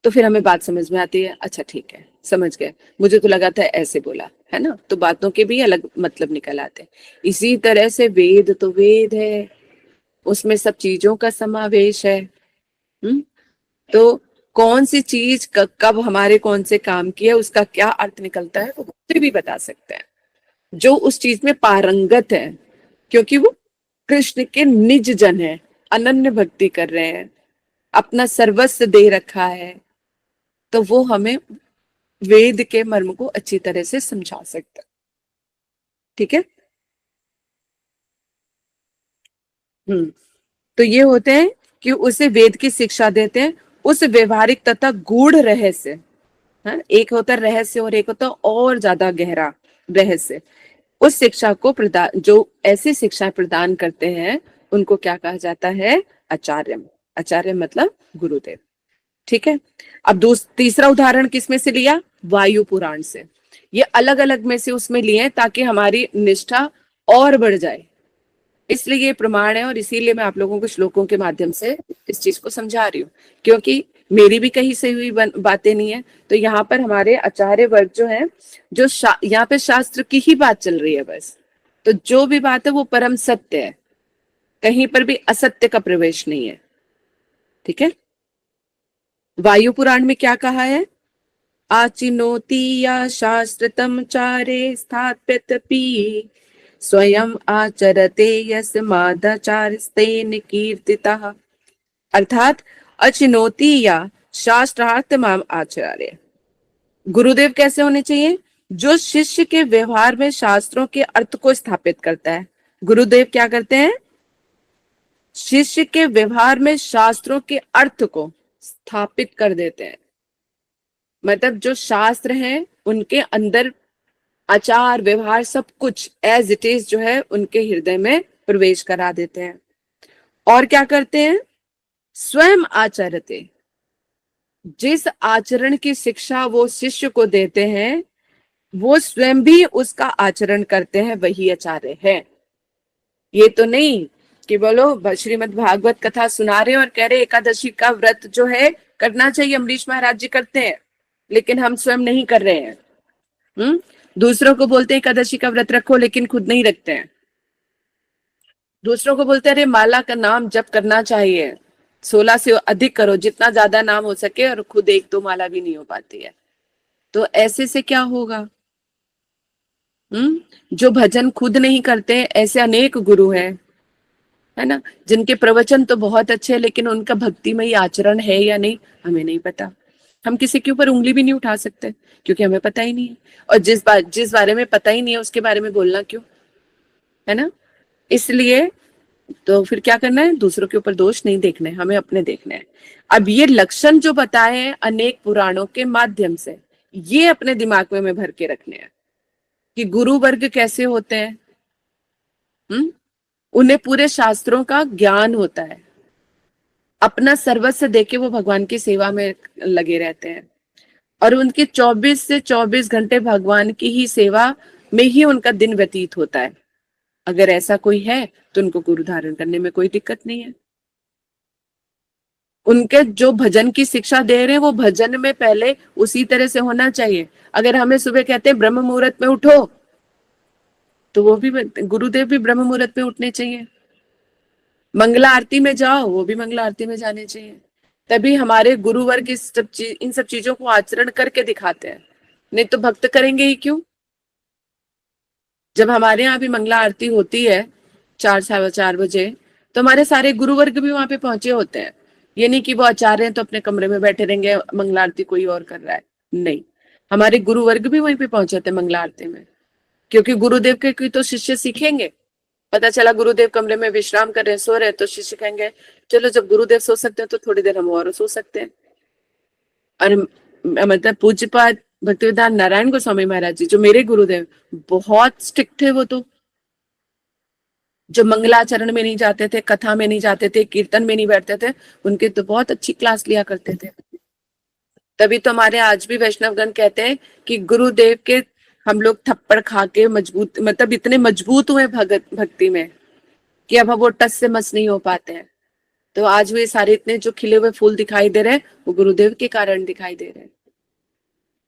तो फिर हमें बात समझ में आती है, अच्छा ठीक है, समझ गए, मुझे तो लगा था ऐसे बोला, है ना। तो बातों के भी अलग मतलब निकल आते हैं। इसी तरह से वेद तो वेद है, उसमें सब चीजों का समावेश है। हम्म। तो कौन सी चीज कब हमारे कौन से काम की है, उसका क्या अर्थ निकलता है, वो मुझे भी बता सकते हैं, जो उस चीज में पारंगत है, क्योंकि वो कृष्ण के निज जन है, अनन्य भक्ति कर रहे हैं, अपना सर्वस्व दे रखा है। तो वो हमें वेद के मर्म को अच्छी तरह से समझा सकता है। ठीक है। हम्म। तो ये होते हैं कि उसे वेद की शिक्षा देते हैं, उस व्यवहारिक तथा गूढ़ रहस्य, है, एक होता है रहस्य और एक होता है और ज्यादा गहरा रहस्य। उस शिक्षा को प्रदान, जो ऐसी शिक्षा प्रदान करते हैं, उनको क्या कहा जाता है, आचार्य। आचार्य मतलब गुरुदेव। ठीक है। अब तीसरा उदाहरण किसमें से लिया, वायु पुराण से। ये अलग अलग में से उसमें लिए ताकि हमारी निष्ठा और बढ़ जाए, इसलिए ये प्रमाण है। और इसीलिए मैं आप लोगों को श्लोकों के माध्यम से इस चीज को समझा रही हूँ, क्योंकि मेरी भी कहीं से हुई बातें नहीं है। तो यहाँ पर हमारे आचार्य वर्ग जो है, जो यहाँ पे शास्त्र की ही बात चल रही है बस। तो जो भी बात है वो परम सत्य है, कहीं पर भी असत्य का प्रवेश नहीं है। ठीक है। वायु पुराण में क्या कहा है, आचिनोति या शास्त्रतम चारे स्थाप्यतपि स्वयं आचरते यस्मादाचारस्तेन कीर्तितः। अर्थात अचिनोति या शास्त्रार्थ माम आचार्य, गुरुदेव कैसे होने चाहिए, जो शिष्य के व्यवहार में शास्त्रों के अर्थ को स्थापित करता है। गुरुदेव क्या करते हैं, शिष्य के व्यवहार में शास्त्रों के अर्थ को स्थापित कर देते हैं। मतलब जो शास्त्र हैं उनके अंदर आचार व्यवहार सब कुछ एज इट इज जो है उनके हृदय में प्रवेश करा देते हैं। और क्या करते हैं, स्वयं आचरते, जिस आचरण की शिक्षा वो शिष्य को देते हैं, वो स्वयं भी उसका आचरण करते हैं, वही आचार्य है। ये तो नहीं कि बोलो श्रीमद् भागवत कथा सुना रहे और कह रहे एकादशी का व्रत जो है करना चाहिए, अम्बरीश महाराज जी करते हैं, लेकिन हम स्वयं नहीं कर रहे हैं। दूसरों को बोलते हैं एकादशी का व्रत रखो, लेकिन खुद नहीं रखते हैं। दूसरों को बोलते हैं अरे माला का नाम जप करना चाहिए, 16 से अधिक करो, जितना ज्यादा नाम हो सके, और खुद एक दो माला भी नहीं हो पाती है। तो ऐसे से क्या होगा। जो भजन खुद नहीं करते, ऐसे अनेक गुरु हैं, है ना, जिनके प्रवचन तो बहुत अच्छे हैं, लेकिन उनका भक्तिमय आचरण है या नहीं हमें नहीं पता। हम किसी के ऊपर उंगली भी नहीं उठा सकते, क्योंकि हमें पता ही नहीं है। और जिस बारे में पता ही नहीं है उसके बारे में बोलना क्यों, है ना। इसलिए तो फिर क्या करना है, दूसरों के ऊपर दोष नहीं देखने, हमें अपने देखने हैं। अब ये लक्षण जो बताए हैं अनेक पुराणों के माध्यम से, ये अपने दिमाग में हमें भर के रखने हैं कि गुरु वर्ग कैसे होते हैं। हम्म। उन्हें पूरे शास्त्रों का ज्ञान होता है, अपना सर्वस्व देके वो भगवान की सेवा में लगे रहते हैं, और उनके 24 से 24 घंटे भगवान की ही सेवा में ही उनका दिन व्यतीत होता है। अगर ऐसा कोई है तो उनको गुरु धारण करने में कोई दिक्कत नहीं है। उनके जो भजन की शिक्षा दे रहे हैं वो भजन में पहले उसी तरह से होना चाहिए। अगर हमें सुबह कहते हैं ब्रह्म मुहूर्त में उठो, तो वो भी गुरुदेव भी ब्रह्म मुहूर्त में उठने चाहिए। मंगला आरती में जाओ, वो भी मंगला आरती में जाने चाहिए। तभी हमारे गुरुवर्ग इन सब चीजों को आचरण करके दिखाते हैं, नहीं तो भक्त करेंगे ही क्यों। जब हमारे यहाँ भी मंगला आरती होती है 4 4:15 बजे, तो हमारे सारे गुरुवर्ग भी वहां पे पहुंचे होते हैं। ये नहीं कि वो आचार्य हैं तो अपने कमरे में बैठे रहेंगे, मंगला आरती कोई और कर रहा है, नहीं, हमारे गुरुवर्ग भी वहीं पे पहुंचे थे मंगला आरती में, क्योंकि गुरुदेव के कोई तो शिष्य सीखेंगे। पता चला गुरुदेव कमरे में विश्राम कर रहे हैं, सो रहे हैं, तो शिष्य कहेंगे चलो जब गुरुदेव सो सकते हैं तो थोड़ी देर हम और सो सकते हैं। और मतलब पूज्यपाद भक्तिवेदांत नारायण गोस्वामी महाराज जी जो मेरे गुरुदेव, बहुत स्ट्रिक्ट थे वो तो। जो मंगलाचरण में नहीं जाते थे, कथा में नहीं जाते थे, कीर्तन में नहीं बैठते थे, उनके तो बहुत अच्छी क्लास लिया करते थे। तभी तो हमारे आज भी वैष्णवगण कहते हैं कि गुरुदेव के हम लोग थप्पड़ खा के मजबूत, मतलब इतने मजबूत हुए भगत भक्ति में कि अब वो टस से मस नहीं हो पाते हैं। तो आज वे सारे इतने जो खिले हुए फूल दिखाई दे रहे हैं, वो गुरुदेव के कारण दिखाई दे रहे हैं,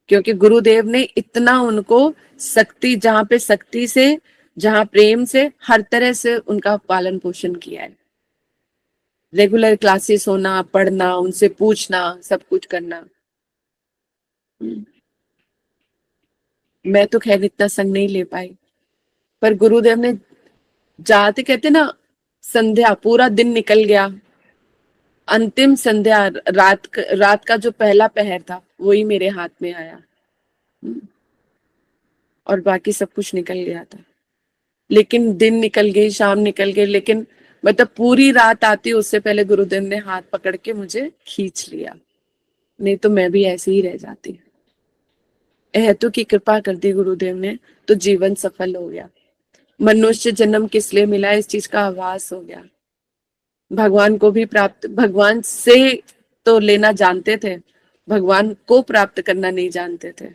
क्योंकि गुरुदेव ने इतना उनको शक्ति, जहां पे शक्ति से, जहां प्रेम से, हर तरह से उनका पालन पोषण किया है। रेगुलर क्लासेस होना, पढ़ना, उनसे पूछना, सब कुछ करना। मैं तो खैर इतना संग नहीं ले पाई, पर गुरुदेव ने जाते, कहते ना, संध्या पूरा दिन निकल गया, अंतिम संध्या रात का जो पहला पहर था वही मेरे हाथ में आया। और बाकी सब कुछ निकल गया था, लेकिन दिन निकल गई, शाम निकल गई, लेकिन मतलब पूरी रात आती उससे पहले गुरुदेव ने हाथ पकड़ के मुझे खींच लिया, नहीं तो मैं भी ऐसे ही रह जाती। हेतु की कृपा कर दी गुरुदेव ने, तो जीवन सफल हो गया। मनुष्य जन्म किस लिए मिला, इस चीज का आभास हो गया। भगवान को भी प्राप्त, भगवान से तो लेना जानते थे, भगवान को प्राप्त करना नहीं जानते थे।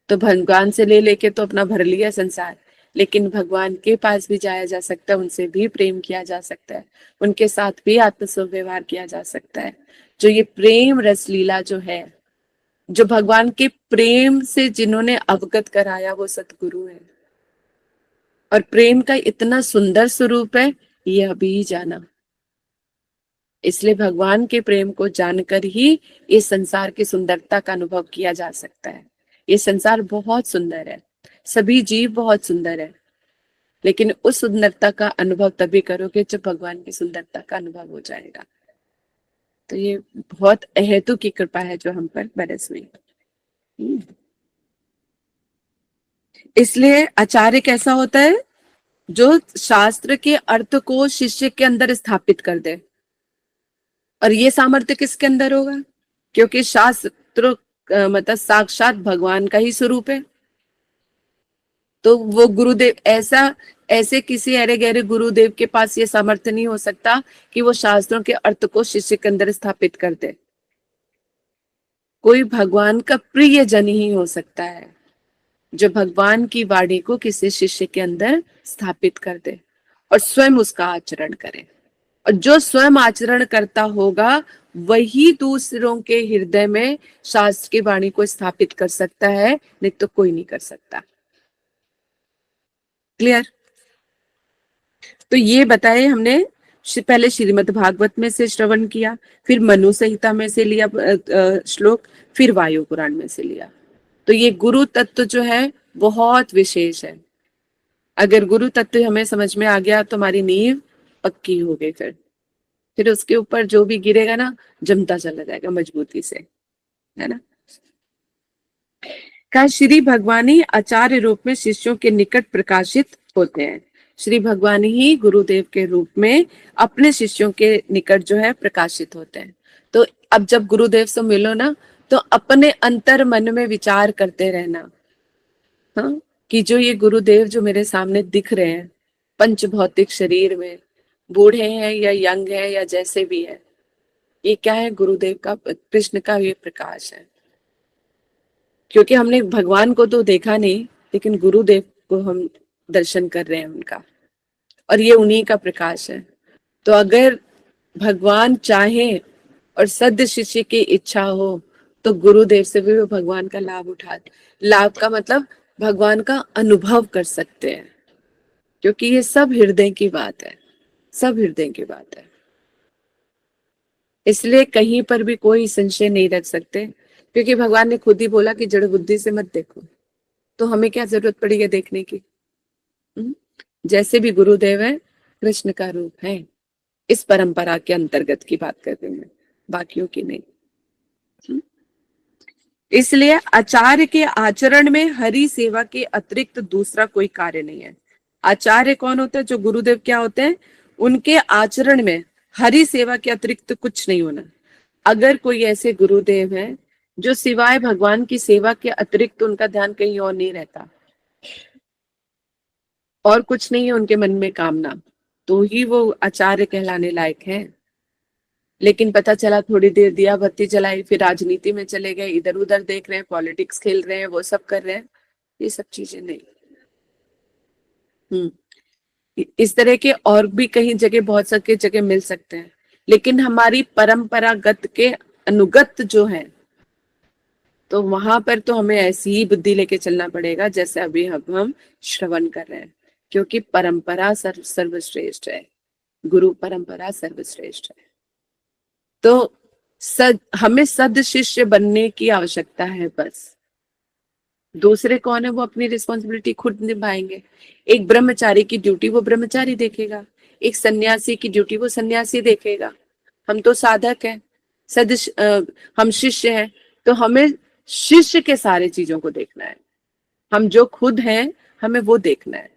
तो भगवान से ले लेके तो अपना भर लिया संसार, लेकिन भगवान के पास भी जाया जा सकता है, उनसे भी प्रेम किया जा सकता है, उनके साथ भी आत्म व्यवहार किया जा सकता है। जो ये प्रेम रस लीला जो है, जो भगवान के प्रेम से जिन्होंने अवगत कराया, वो सतगुरु है। और प्रेम का इतना सुंदर स्वरूप है, ये अभी जाना। इसलिए भगवान के प्रेम को जानकर ही इस संसार की सुंदरता का अनुभव किया जा सकता है। ये संसार बहुत सुंदर है, सभी जीव बहुत सुंदर है, लेकिन उस सुंदरता का अनुभव तभी करोगे जब भगवान की सुंदरता का अनुभव हो जाएगा। तो ये बहुत अहेतु की कृपा है जो हम पर बरस हुई। इसलिए आचार्य कैसा होता है, जो शास्त्र के अर्थ को शिष्य के अंदर स्थापित कर दे। और ये सामर्थ्य किसके अंदर होगा, क्योंकि शास्त्र मतलब साक्षात भगवान का ही स्वरूप है। तो वो गुरुदेव ऐसा, ऐसे किसी अरे गहरे गुरुदेव के पास ये सामर्थ्य नहीं हो सकता कि वो शास्त्रों के अर्थ को शिष्य के अंदर स्थापित कर दे। कोई भगवान का प्रिय जन ही हो सकता है जो भगवान की वाणी को किसी शिष्य के अंदर स्थापित कर दे और स्वयं उसका आचरण करे। और जो स्वयं आचरण करता होगा वही दूसरों के हृदय में शास्त्र की वाणी को स्थापित कर सकता है, नहीं तो कोई नहीं कर सकता। क्लियर? तो ये बताए हमने, पहले श्रीमद् भागवत में से श्रवण किया, फिर मनु संहिता में से लिया श्लोक, फिर वायु पुराण में से लिया। तो ये गुरु तत्व जो है बहुत विशेष है। अगर गुरु तत्व हमें समझ में आ गया तो हमारी नींव पक्की हो गई। फिर उसके ऊपर जो भी गिरेगा ना, जमता चला जाएगा मजबूती से, है ना। कहा श्री भगवान ही आचार्य रूप में शिष्यों के निकट प्रकाशित होते हैं। श्री भगवान ही गुरुदेव के रूप में अपने शिष्यों के निकट जो है प्रकाशित होते हैं। तो अब जब गुरुदेव से मिलो ना, तो अपने अंतर मन में विचार करते रहना, हाँ, कि जो ये गुरुदेव जो मेरे सामने दिख रहे हैं पंच भौतिक शरीर में, बूढ़े हैं या यंग है या जैसे भी है, ये क्या है, गुरुदेव का, कृष्ण का ये प्रकाश है। क्योंकि हमने भगवान को तो देखा नहीं, लेकिन गुरुदेव को हम दर्शन कर रहे हैं उनका, और ये उन्हीं का प्रकाश है। तो अगर भगवान चाहे और सद शिष्य की इच्छा हो, तो गुरुदेव से भी वो भगवान का लाभ उठा, लाभ का मतलब भगवान का अनुभव कर सकते हैं, क्योंकि ये सब हृदय की बात है, सब हृदय की बात है। इसलिए कहीं पर भी कोई संशय नहीं रख सकते, क्योंकि भगवान ने खुद ही बोला कि जड़ बुद्धि से मत देखो। तो हमें क्या जरूरत पड़ी है देखने की? जैसे भी गुरुदेव है, कृष्ण का रूप है। इस परंपरा के अंतर्गत की बात कर रही हूं मैं, बाकियों की नहीं। इसलिए आचार्य के आचरण में हरि सेवा के अतिरिक्त दूसरा कोई कार्य नहीं है। आचार्य कौन होता है? जो गुरुदेव क्या होते हैं, उनके आचरण में हरि सेवा के अतिरिक्त कुछ नहीं होना। अगर कोई ऐसे गुरुदेव हैं जो सिवाय भगवान की सेवा के अतिरिक्त उनका ध्यान कहीं और नहीं रहता, और कुछ नहीं है उनके मन में कामना, तो ही वो आचार्य कहलाने लायक हैं। लेकिन पता चला थोड़ी देर दिया बत्ती जलाई, फिर राजनीति में चले गए, इधर उधर देख रहे हैं, पॉलिटिक्स खेल रहे हैं, वो सब कर रहे हैं, ये सब चीजें नहीं। इस तरह के और भी कहीं जगह, बहुत सारी जगह मिल सकते हैं, लेकिन हमारी परंपरागत के अनुगत जो है, तो वहां पर तो हमें ऐसी ही बुद्धि लेके चलना पड़ेगा जैसे अभी हम श्रवण कर रहे हैं, क्योंकि परंपरा सर्वश्रेष्ठ है, गुरु परंपरा सर्वश्रेष्ठ है। तो हमें सद शिष्य बनने की आवश्यकता है बस। दूसरे कौन है, वो अपनी रिस्पॉन्सिबिलिटी खुद निभाएंगे। एक ब्रह्मचारी की ड्यूटी वो ब्रह्मचारी देखेगा, एक सन्यासी की ड्यूटी वो सन्यासी देखेगा। हम तो साधक हैं, हम शिष्य हैं, तो हमें शिष्य के सारे चीजों को देखना है। हम जो खुद हैं हमें वो देखना है।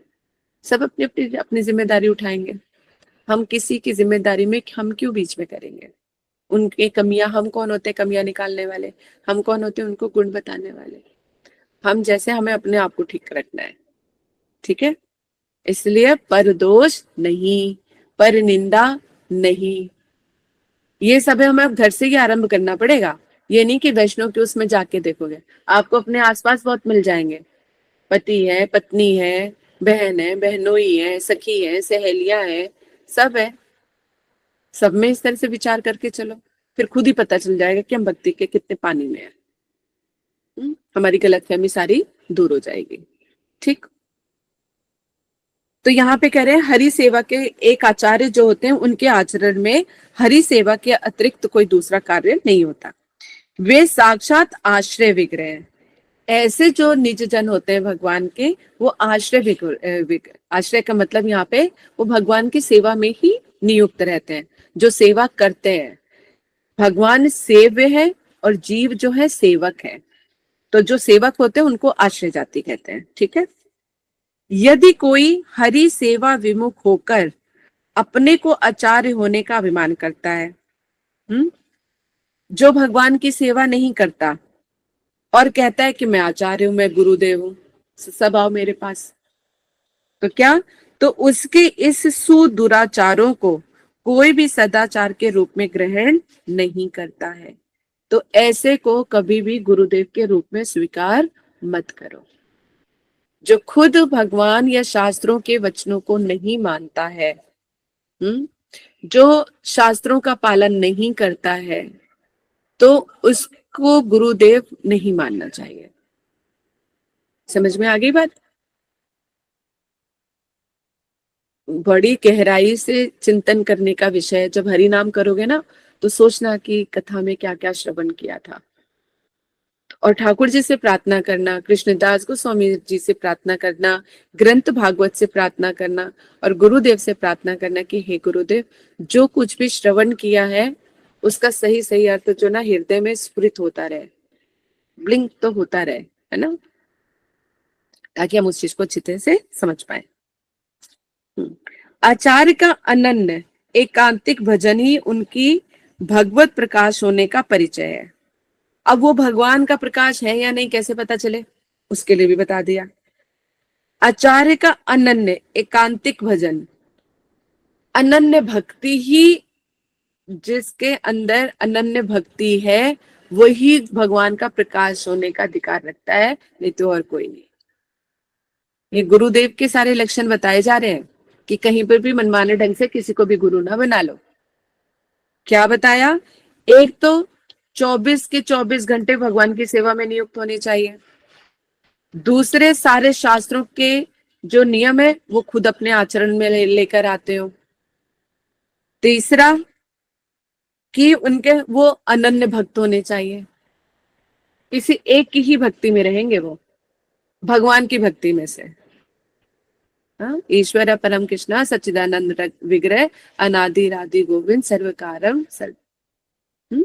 सब अपनी अपनी अपनी जिम्मेदारी उठाएंगे। हम किसी की जिम्मेदारी में हम क्यों बीच में करेंगे? उनकी कमियां, हम कौन होते कमियां निकालने वाले? हम कौन होते उनको गुण बताने वाले? हम जैसे, हमें अपने आप को ठीक रखना है। ठीक है, इसलिए पर दोष नहीं, पर निंदा नहीं, ये सब हमें अब घर से ही आरंभ करना पड़ेगा। ये नहीं कि वैष्णव के उसमें जाके देखोगे, आपको अपने आसपास बहुत मिल जाएंगे। पति है, पत्नी है, बहन है, बहनोई है, सखी है, सहेलियां है, सब है। सब में इस तरह से विचार करके चलो, फिर खुद ही पता चल जाएगा कि हम भक्ति के कितने पानी में है। हमारी गलतफहमी सारी दूर हो जाएगी। ठीक, तो यहाँ पे कह रहे हैं हरि सेवा के एक आचार्य जो होते हैं उनके आचरण में हरि सेवा के अतिरिक्त कोई दूसरा कार्य नहीं होता। वे साक्षात आश्रय विग्रह हैं। ऐसे जो निज जन होते हैं भगवान के, वो आश्रय का मतलब यहाँ पे वो भगवान की सेवा में ही नियुक्त रहते हैं, जो सेवा करते हैं। भगवान सेव्य है और जीव जो है सेवक है, तो जो सेवक होते हैं उनको आश्रय जाति कहते हैं। ठीक है, यदि कोई हरि सेवा विमुख होकर अपने को आचार्य होने का अभिमान करता है, जो भगवान की सेवा नहीं करता और कहता है कि मैं आचार्य हूं, मैं गुरुदेव हूं, सब आओ मेरे पास, तो क्या, तो उसके इस सुदुराचारों को कोई भी सदाचार के रूप में ग्रहण नहीं करता है। तो ऐसे को कभी भी गुरुदेव के रूप में स्वीकार मत करो। जो खुद भगवान या शास्त्रों के वचनों को नहीं मानता है, जो शास्त्रों का पालन नहीं करता है, तो उसको गुरुदेव नहीं मानना चाहिए। समझ में आ गई बात? बड़ी गहराई से चिंतन करने का विषय। जब हरि नाम करोगे ना, तो सोचना कि कथा में क्या क्या श्रवण किया था, और ठाकुर जी से प्रार्थना करना, कृष्णदास गोस्वामी जी से प्रार्थना करना, ग्रंथ भागवत से प्रार्थना करना, और गुरुदेव से प्रार्थना करना कि हे गुरुदेव, जो कुछ भी श्रवण किया है उसका सही सही अर्थ जो ना हृदय में स्फुरित होता रहे, ब्लिंक तो होता रहे, है ना, ताकि हम उस चीज को अच्छे तरह से समझ पाए। आचार्य का अनन्य एकांतिक भजन ही उनकी भगवत प्रकाश होने का परिचय है। अब वो भगवान का प्रकाश है या नहीं कैसे पता चले, उसके लिए भी बता दिया। आचार्य का अनन्य एकांतिक भजन, अनन्य भक्ति ही, जिसके अंदर अनन्य भक्ति है वही भगवान का प्रकाश होने का अधिकार रखता है, नहीं तो और कोई नहीं। ये गुरुदेव के सारे लक्षण बताए जा रहे हैं कि कहीं पर भी मनमाने ढंग से किसी को भी गुरु ना बना लो। क्या बताया? एक तो 24 के 24 घंटे भगवान की सेवा में नियुक्त होने चाहिए। दूसरे, सारे शास्त्रों के जो नियम है वो खुद अपने आचरण में लेकर आते हो। तीसरा, कि उनके वो अनन्य भक्त होने चाहिए, किसी एक की ही भक्ति में रहेंगे, वो भगवान की भक्ति में से। ईश्वर परम कृष्णा सच्चिदानंद विग्रह अनादि राधि गोविंद सर्वकारम सर्व।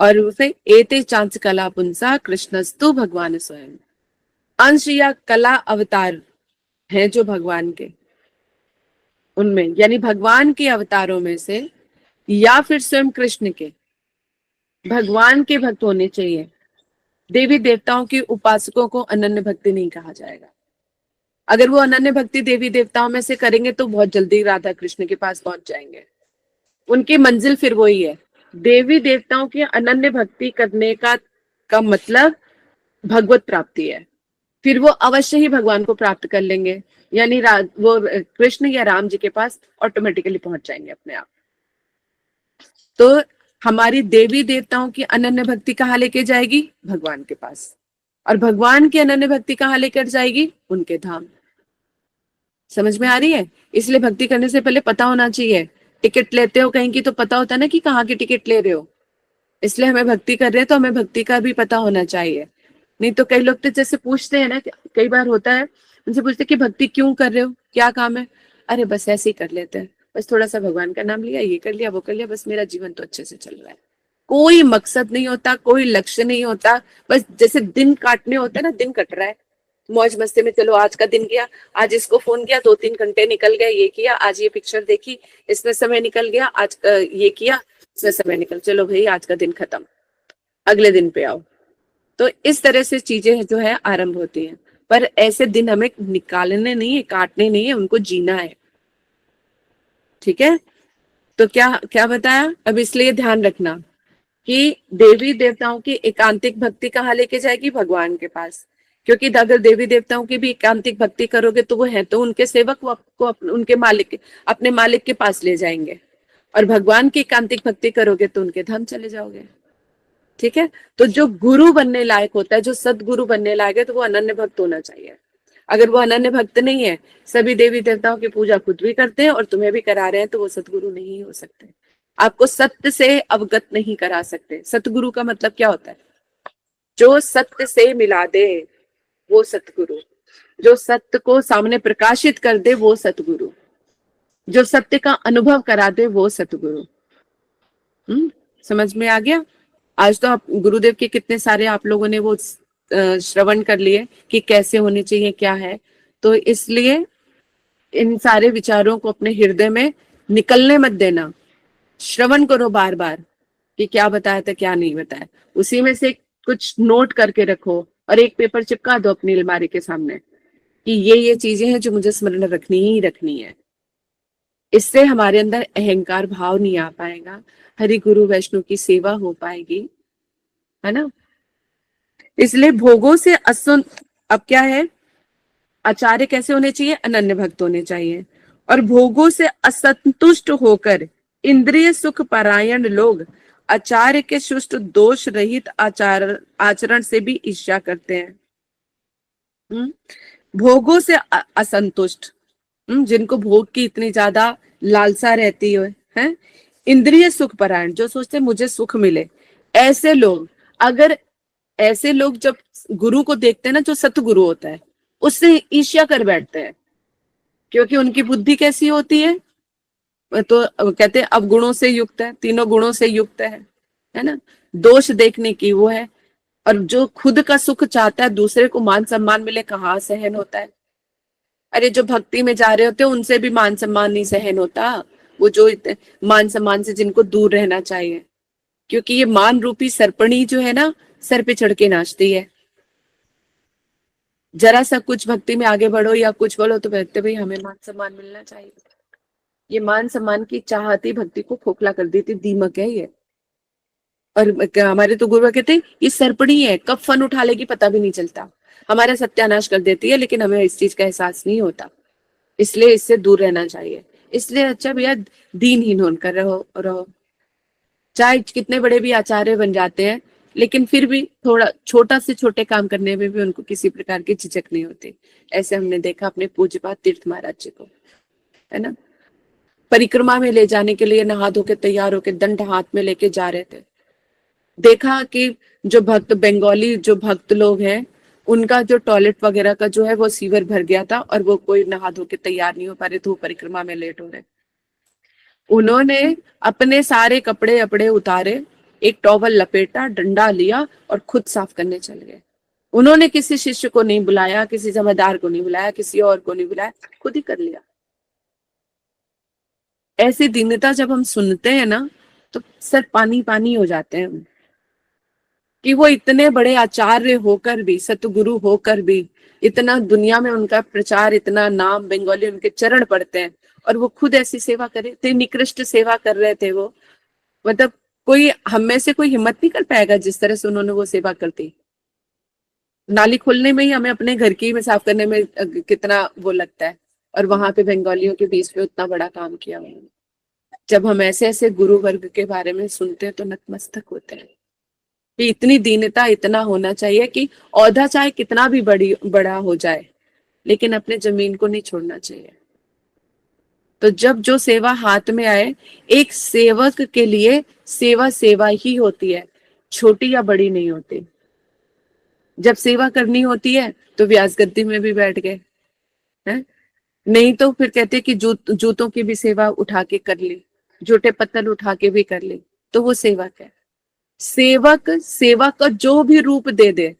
और उसे एते चांच कला पुंसा कृष्णस्तु भगवान स्वयं। अंश या कला अवतार हैं जो भगवान के, उनमें यानी भगवान के अवतारों में से या फिर स्वयं कृष्ण के, भगवान के भक्त होने चाहिए। देवी देवताओं के उपासकों को अनन्य भक्ति नहीं कहा जाएगा। अगर वो अनन्य भक्ति देवी देवताओं में से करेंगे तो बहुत जल्दी राधा कृष्ण के पास पहुंच जाएंगे। उनकी मंजिल फिर वही है। देवी देवताओं की अनन्य भक्ति करने का मतलब भगवत प्राप्ति है। फिर वो अवश्य ही भगवान को प्राप्त कर लेंगे, यानी वो कृष्ण या राम जी के पास ऑटोमेटिकली पहुंच जाएंगे अपने आप। तो हमारी देवी देवताओं की अनन्य भक्ति कहाँ लेके जाएगी? भगवान के पास। और भगवान की अनन्य भक्ति कहाँ लेकर जाएगी? उनके धाम। समझ में आ रही है? इसलिए भक्ति करने से पहले पता होना चाहिए। टिकट लेते हो कहीं की तो पता होता है ना कि कहाँ की टिकट ले रहे हो। इसलिए हमें भक्ति कर रहे हैं तो हमें भक्ति का भी पता होना चाहिए। नहीं तो कई लोग तो जैसे पूछते हैं ना, कई बार होता है, उनसे पूछते कि भक्ति क्यों कर रहे हो, क्या काम है? अरे बस ऐसे ही कर लेते हैं, बस थोड़ा सा भगवान का नाम लिया, ये कर लिया, वो कर लिया, बस मेरा जीवन तो अच्छे से चल रहा है। कोई मकसद नहीं होता, कोई लक्ष्य नहीं होता, बस जैसे दिन काटने होते हैं ना, दिन कट रहा है मौज मस्ती में। चलो आज का दिन गया, आज इसको फोन किया, 2-3 घंटे निकल गए, ये किया, आज ये पिक्चर देखी, इसमें समय निकल गया, आज ये किया, इसमें समय निकल, चलो भाई आज का दिन खत्म, अगले दिन पे आओ। तो इस तरह से चीजें जो है आरंभ होती हैं। पर ऐसे दिन हमें निकालने नहीं है, काटने नहीं है, उनको जीना है। ठीक है? तो क्या क्या बताया अब? इसलिए ध्यान रखना कि देवी देवताओं की एकांतिक भक्ति कहाँ लेके जाएगी? भगवान के पास। क्योंकि अगर देवी देवताओं की भी एकांतिक भक्ति करोगे तो वो है तो उनके सेवक, वो आपको उनके मालिक, अपने मालिक के पास ले जाएंगे। और भगवान की एकांतिक भक्ति करोगे तो उनके धाम चले जाओगे। ठीक है? तो जो गुरु बनने लायक होता है, जो सदगुरु बनने लायक है, तो वो अनन्य भक्त होना चाहिए। अगर वो अनन्य भक्त नहीं है, सभी देवी देवताओं की पूजा खुद भी करते हैं और तुम्हें भी करा रहे हैं, तो वो सतगुरु नहीं हो सकते। आपको सत्य से अवगत नहीं करा सकते। सतगुरु का मतलब क्या होता है? जो सत्य से मिला दे वो सतगुरु, जो सत्य को सामने प्रकाशित कर दे वो सतगुरु, जो सत्य का अनुभव करा दे वो सतगुरु। समझ में आ गया? आज तो आप गुरुदेव के कितने सारे आप लोगों ने वो श्रवण कर लिए कि कैसे होने चाहिए, क्या है। तो इसलिए इन सारे विचारों को अपने हृदय में निकलने मत देना। श्रवण करो बार बार कि क्या बताया था, क्या नहीं बताया। उसी में से कुछ नोट करके रखो और एक पेपर चिपका दो अपनी अलमारी के सामने कि ये चीजें हैं जो मुझे स्मरण रखनी ही रखनी है। इससे हमारे अंदर अहंकार भाव नहीं आ पाएगा, हरि गुरु वैष्णव की सेवा हो पाएगी, है ना? इसलिए भोगों से अब क्या है? आचार्य कैसे होने चाहिए? अनन्य भक्त होने चाहिए। और भोगों से असंतुष्ट होकर इंद्रिय सुख परायण लोग आचार्य के शुष्ट दोष रहित आचरण से भी ईर्ष्या करते हैं। भोगों से असंतुष्ट, जिनको भोग की इतनी ज्यादा लालसा रहती है, इंद्रिय सुख परायण, जो सोचते हैं मुझे सुख मिले, ऐसे लोग, अगर ऐसे लोग जब गुरु को देखते हैं ना, जो सतगुरु होता है, उससे ईर्ष्या कर बैठते हैं। क्योंकि उनकी बुद्धि कैसी होती है? तो कहते हैं अवगुणों से युक्त है, तीनों गुणों से युक्त है ना? दोष देखने की वो है। और जो खुद का सुख चाहता है, दूसरे को मान सम्मान मिले, कहाँ सहन होता है? अरे जो भक्ति में जा रहे होते हैं उनसे भी मान सम्मान नहीं सहन होता। वो जो मान सम्मान से जिनको दूर रहना चाहिए, क्योंकि ये मान रूपी सरपणी जो है ना, सर पे चढ़ के नाचती है। जरा सा कुछ भक्ति में आगे बढ़ो या कुछ बोलो तो कहते भाई हमें मान सम्मान मिलना चाहिए। ये मान सम्मान की चाहत ही भक्ति को खोखला कर देती, दीमक है ये। और हमारे तो गुरु कहते हैं ये सरपणी है, कब फन उठा लेगी पता भी नहीं चलता, हमारा सत्यानाश कर देती है, लेकिन हमें इस चीज का एहसास नहीं होता। इसलिए इससे दूर रहना चाहिए। इसलिए अच्छा भैया दीनहीन होकर रहो। चाहे कितने बड़े भी आचार्य बन जाते हैं, लेकिन फिर भी थोड़ा छोटा से छोटे काम करने में भी उनको किसी प्रकार की झिझक नहीं होती। ऐसे हमने देखा अपने पूज्यपाद तीर्थ महाराज जी को, है ना? परिक्रमा में ले जाने के लिए नहा धो के तैयार होके दंड हाथ में लेके जा रहे थे। देखा कि जो भक्त बंगाली जो भक्त लोग हैं, उनका जो टॉयलेट वगैरह का जो है वो सीवर भर गया था और वो कोई नहा धो के तैयार नहीं हो पा रहे थे, वो परिक्रमा में लेट हो रहे। उन्होंने अपने सारे कपड़े अपड़े उतारे, एक टॉवल लपेटा, डंडा लिया और खुद साफ करने चल गए। उन्होंने किसी शिष्य को नहीं बुलाया, किसी जमादार को नहीं बुलाया, किसी और को नहीं बुलाया, खुद ही कर लिया। ऐसी दीनता जब हम सुनते हैं ना, तो सर पानी पानी हो जाते हैं हम, कि वो इतने बड़े आचार्य होकर भी, सतगुरु होकर भी इतना दुनिया में उनका प्रचार, इतना नाम, बंगाली उनके चरण पड़ते हैं, और वो खुद ऐसी सेवा करे, इतनी निकृष्ट सेवा कर रहे थे वो। मतलब कोई हम में से कोई हिम्मत नहीं कर पाएगा जिस तरह से उन्होंने वो सेवा कर दी। नाली खोलने में ही हमें अपने घर की में साफ करने में कितना वो लगता है, और वहां पे बंगालियों के बीच में उतना बड़ा काम किया उन्होंने। जब हम ऐसे ऐसे गुरु वर्ग के बारे में सुनते हैं तो नतमस्तक होते हैं कि इतनी दीनता, इतना होना चाहिए कि औहदा चाहे कितना भी बड़ा हो जाए, लेकिन अपने जमीन को नहीं छोड़ना चाहिए। तो जब जो सेवा हाथ में आए, एक सेवक के लिए सेवा सेवा ही होती है, छोटी या बड़ी नहीं होती। जब सेवा करनी होती है तो व्यास गद्दी में भी बैठ गए हैं, नहीं तो फिर कहते कि जूतों की भी सेवा उठा के कर ली, जूठे पत्थर उठा के भी कर ली, तो वो सेवक है। सेवक सेवा का जो भी रूप दे दे,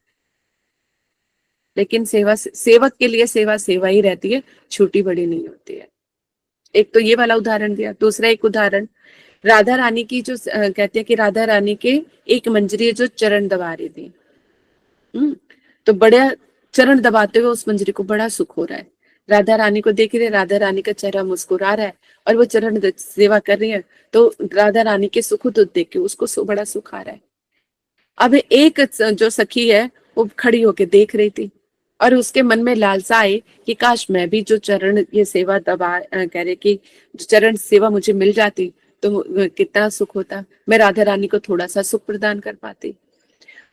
लेकिन सेवक के लिए सेवा सेवा ही रहती है, छोटी बड़ी नहीं होती है। एक तो ये वाला उदाहरण दिया। दूसरा एक उदाहरण, राधा रानी की जो कहते हैं कि राधा रानी के एक मंजरी जो चरण दबा रही थी, तो बड़ा चरण दबाते हुए उस मंजरी को बड़ा सुख हो रहा है। राधा रानी को देख रहे, राधा रानी का चेहरा मुस्कुरा रहा है और वो चरण सेवा कर रही है, तो राधा रानी के सुख तो देख के उसको बड़ा सुख आ रहा है। अब एक जो सखी है वो खड़ी होके देख रही थी, और उसके मन में लालसा आई कि काश मैं भी जो चरण ये सेवा दबा कह रहे कि जो चरण सेवा मुझे मिल जाती तो कितना सुख होता, मैं राधा रानी को थोड़ा सा सुख प्रदान कर पाती।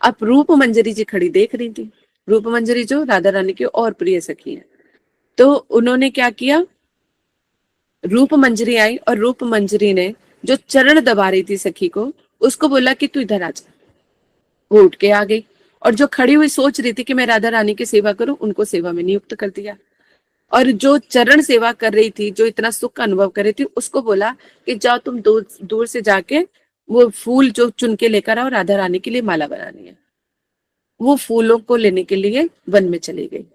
अब रूप मंजरी जी खड़ी देख रही थी, रूप मंजरी जो राधा रानी की और प्रिय सखी है, तो उन्होंने क्या किया, रूप मंजरी आई और रूप मंजरी ने जो चरण दबा रही थी सखी को, उसको बोला कि तू इधर आ जा। वो उठ के आ गई, और जो खड़ी हुई सोच रही थी कि मैं राधा रानी की सेवा करूं, उनको सेवा में नियुक्त कर दिया। और जो चरण सेवा कर रही थी, जो इतना सुख का अनुभव कर रही थी, उसको बोला कि जाओ तुम दूर दूर से जाके वो फूल जो चुन के लेकर आओ, राधा रानी के लिए माला बनानी है। वो फूलों को लेने के लिए वन में चली गई।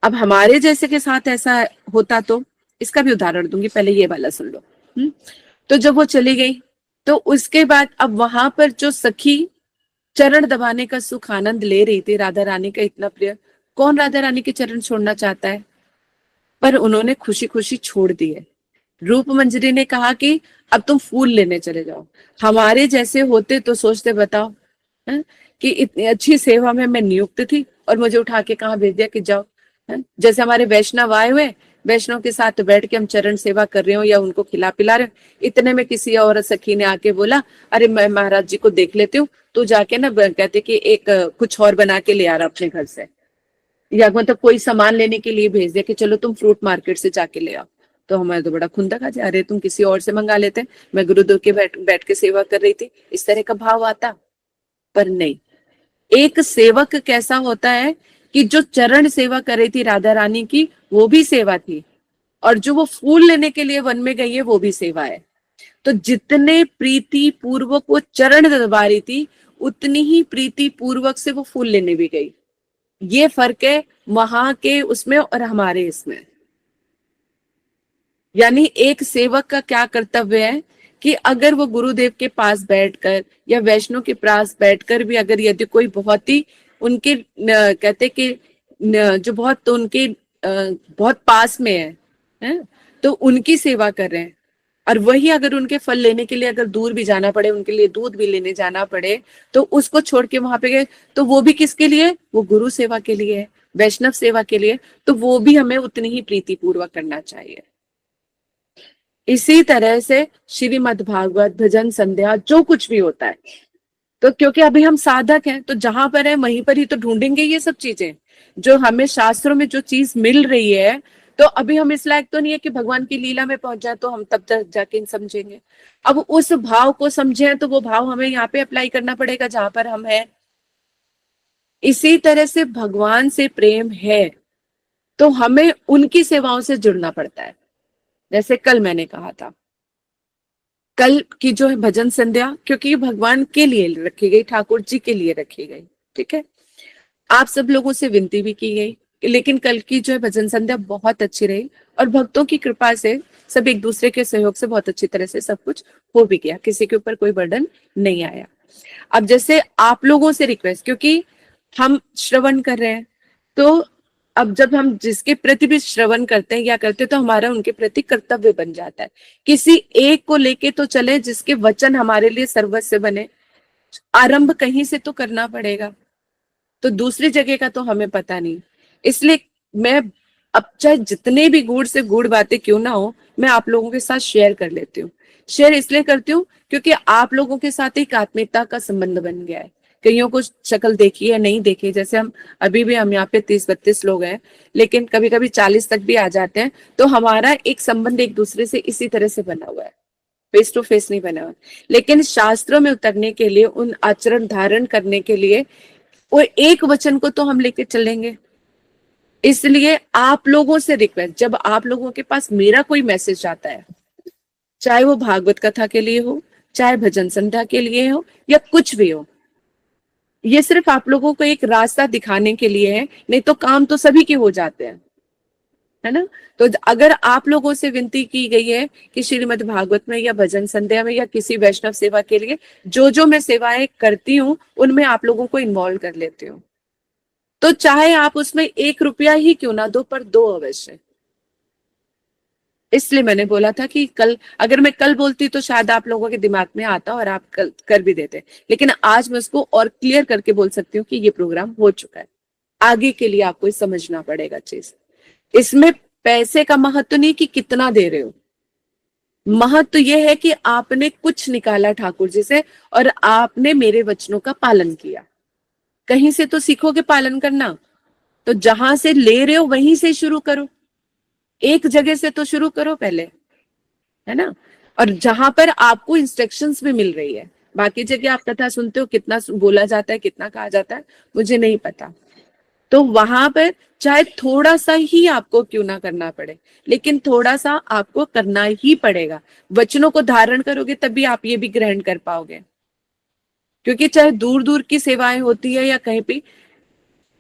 अब हमारे जैसे के साथ ऐसा होता तो, इसका भी उदाहरण दूंगी, पहले ये वाला सुन लो। तो जब वो चली गई, तो उसके बाद अब वहां पर जो सखी चरण दबाने का सुख आनंद ले रही थी, राधा रानी का इतना प्रिय, कौन राधा रानी के चरण छोड़ना चाहता है, पर उन्होंने खुशी खुशी छोड़ दिए। रूप मंजरी ने कहा कि अब तुम फूल लेने चले जाओ। हमारे जैसे होते तो सोचते, बताओ है? कि इतनी अच्छी सेवा में मैं नियुक्त थी और मुझे उठा के कहाँ भेज दिया कि जाओ। है? जैसे हमारे वैष्णव आए हुए, वैष्णव के साथ बैठ के हम चरण सेवा कर रहे हो या उनको खिला पिला रहे हो, इतने में किसी और सखी ने आके बोला, अरे मैं महाराज जी को देख लेती हूँ, तू जाके ना कहते कि एक कुछ और बना के ले आ रहा अपने घर से, या मतलब कोई सामान लेने के लिए भेज दिया कि चलो तुम फ्रूट मार्केट से जाके ले आओ। तो हमारा तो बड़ा खुंदक आ जा, अरे तुम किसी और से मंगा लेते, मैं गुरुदेव के बैठ के सेवा कर रही थी, इस तरह का भाव आता। पर नहीं, एक सेवक कैसा होता है कि जो चरण सेवा कर रही थी राधा रानी की, वो भी सेवा थी, और जो वो फूल लेने के लिए वन में गई है, वो भी सेवा है। तो जितने प्रीति पूर्वक वो चरण दबा रही थी, उतनी ही प्रीति पूर्वक से वो फूल लेने भी गई। ये फर्क है वहां के उसमें और हमारे इसमें। यानी एक सेवक का क्या कर्तव्य है कि अगर वो गुरुदेव के पास बैठकर या वैष्णव के पास बैठकर भी अगर यदि कोई बहुत ही उनके कहते कि जो बहुत तो उनके बहुत पास में है, तो उनकी सेवा कर रहे हैं, और वही अगर उनके फल लेने के लिए अगर दूर भी जाना पड़े, उनके लिए दूध भी लेने जाना पड़े, तो उसको छोड़ के वहां पे गए, तो वो भी किसके लिए, वो गुरु सेवा के लिए है, वैष्णव सेवा के लिए, तो वो भी हमें उतनी ही प्रीति पूर्वक करना चाहिए। इसी तरह से श्रीमद् भागवत, भजन संध्या, जो कुछ भी होता है, तो क्योंकि अभी हम साधक हैं, तो जहां पर है वहीं पर ही तो ढूंढेंगे ये सब चीजें, जो हमें शास्त्रों में जो चीज मिल रही है। तो अभी हम इस लायक तो नहीं है कि भगवान की लीला में पहुंच जाए, तो हम तब तक जाके इन समझेंगे। अब उस भाव को समझें तो वो भाव हमें यहाँ पे अप्लाई करना पड़ेगा जहां पर हम हैं। इसी तरह से भगवान से प्रेम है तो हमें उनकी सेवाओं से जुड़ना पड़ता है। जैसे कल मैंने कहा था, कल की जो है भजन संध्या, क्योंकि ये भगवान के लिए रखी गई, ठाकुर जी के लिए रखी गई, ठीक है। आप सब लोगों से विनती भी की गई, लेकिन कल की जो है भजन संध्या बहुत अच्छी रही, और भक्तों की कृपा से, सब एक दूसरे के सहयोग से बहुत अच्छी तरह से सब कुछ हो भी गया, किसी के ऊपर कोई बर्डन नहीं आया। अब जैसे आप लोगों से रिक्वेस्ट, क्योंकि हम श्रवण कर रहे हैं, तो अब जब हम जिसके प्रति भी श्रवण करते हैं या करते हैं तो हमारा उनके प्रति कर्तव्य बन जाता है। किसी एक को लेके तो चले जिसके वचन हमारे लिए सर्वस्व बने, आरंभ कहीं से तो करना पड़ेगा, तो दूसरी जगह का तो हमें पता नहीं। इसलिए मैं अब चाहे जितने भी गूढ़ से गूढ़ बातें क्यों ना हो, मैं आप लोगों के साथ शेयर कर लेती हूँ। शेयर इसलिए करती हूँ क्योंकि आप लोगों के साथ एक आत्मीयता का संबंध बन गया है। कईयों को शक्ल देखी है, नहीं देखी, जैसे हम अभी भी हम यहाँ पे 30-32 लोग हैं, लेकिन कभी कभी 40 तक भी आ जाते हैं। तो हमारा एक संबंध एक दूसरे से इसी तरह से बना हुआ है, फेस टू फेस नहीं बना हुआ। लेकिन शास्त्रों में उतरने के लिए, उन आचरण धारण करने के लिए, वो एक वचन को तो हम लेके चलेंगे। इसलिए आप लोगों से रिक्वेस्ट, जब आप लोगों के पास मेरा कोई मैसेज आता है, चाहे वो भागवत कथा के लिए हो, चाहे भजन संध्या के लिए हो, या कुछ भी हो, ये सिर्फ आप लोगों को एक रास्ता दिखाने के लिए है, नहीं तो काम तो सभी के हो जाते हैं, है ना। तो अगर आप लोगों से विनती की गई है कि श्रीमद् भागवत में या भजन संध्या में या किसी वैष्णव सेवा के लिए जो जो मैं सेवाएं करती हूँ उनमें आप लोगों को इन्वॉल्व कर लेती हूँ, तो चाहे आप उसमें 1 रुपया ही क्यों ना दो, पर दो अवश्य। इसलिए मैंने बोला था कि कल, अगर मैं कल बोलती तो शायद आप लोगों के दिमाग में आता और आप कल कर भी देते, लेकिन आज मैं उसको और क्लियर करके बोल सकती हूँ कि ये प्रोग्राम हो चुका है। आगे के लिए आपको समझना पड़ेगा चीज। इसमें पैसे का महत्व नहीं कि कितना दे रहे हो, महत्व यह है कि आपने कुछ निकाला ठाकुर जी से और आपने मेरे वचनों का पालन किया। कहीं से तो सीखोगे पालन करना, तो जहां से ले रहे हो वहीं से शुरू करो, एक जगह से तो शुरू करो पहले, है ना। और जहां पर आपको इंस्ट्रक्शंस भी मिल रही है, बाकी जगह आप कथा सुनते हो कितना बोला जाता है, कितना कहा जाता है, मुझे नहीं पता। तो वहां पर चाहे थोड़ा सा ही आपको क्यों ना करना पड़े, लेकिन थोड़ा सा आपको करना ही पड़ेगा। वचनों को धारण करोगे तभी आप ये भी ग्रहण कर पाओगे, क्योंकि चाहे दूर दूर की सेवाएं होती है या कहीं पे,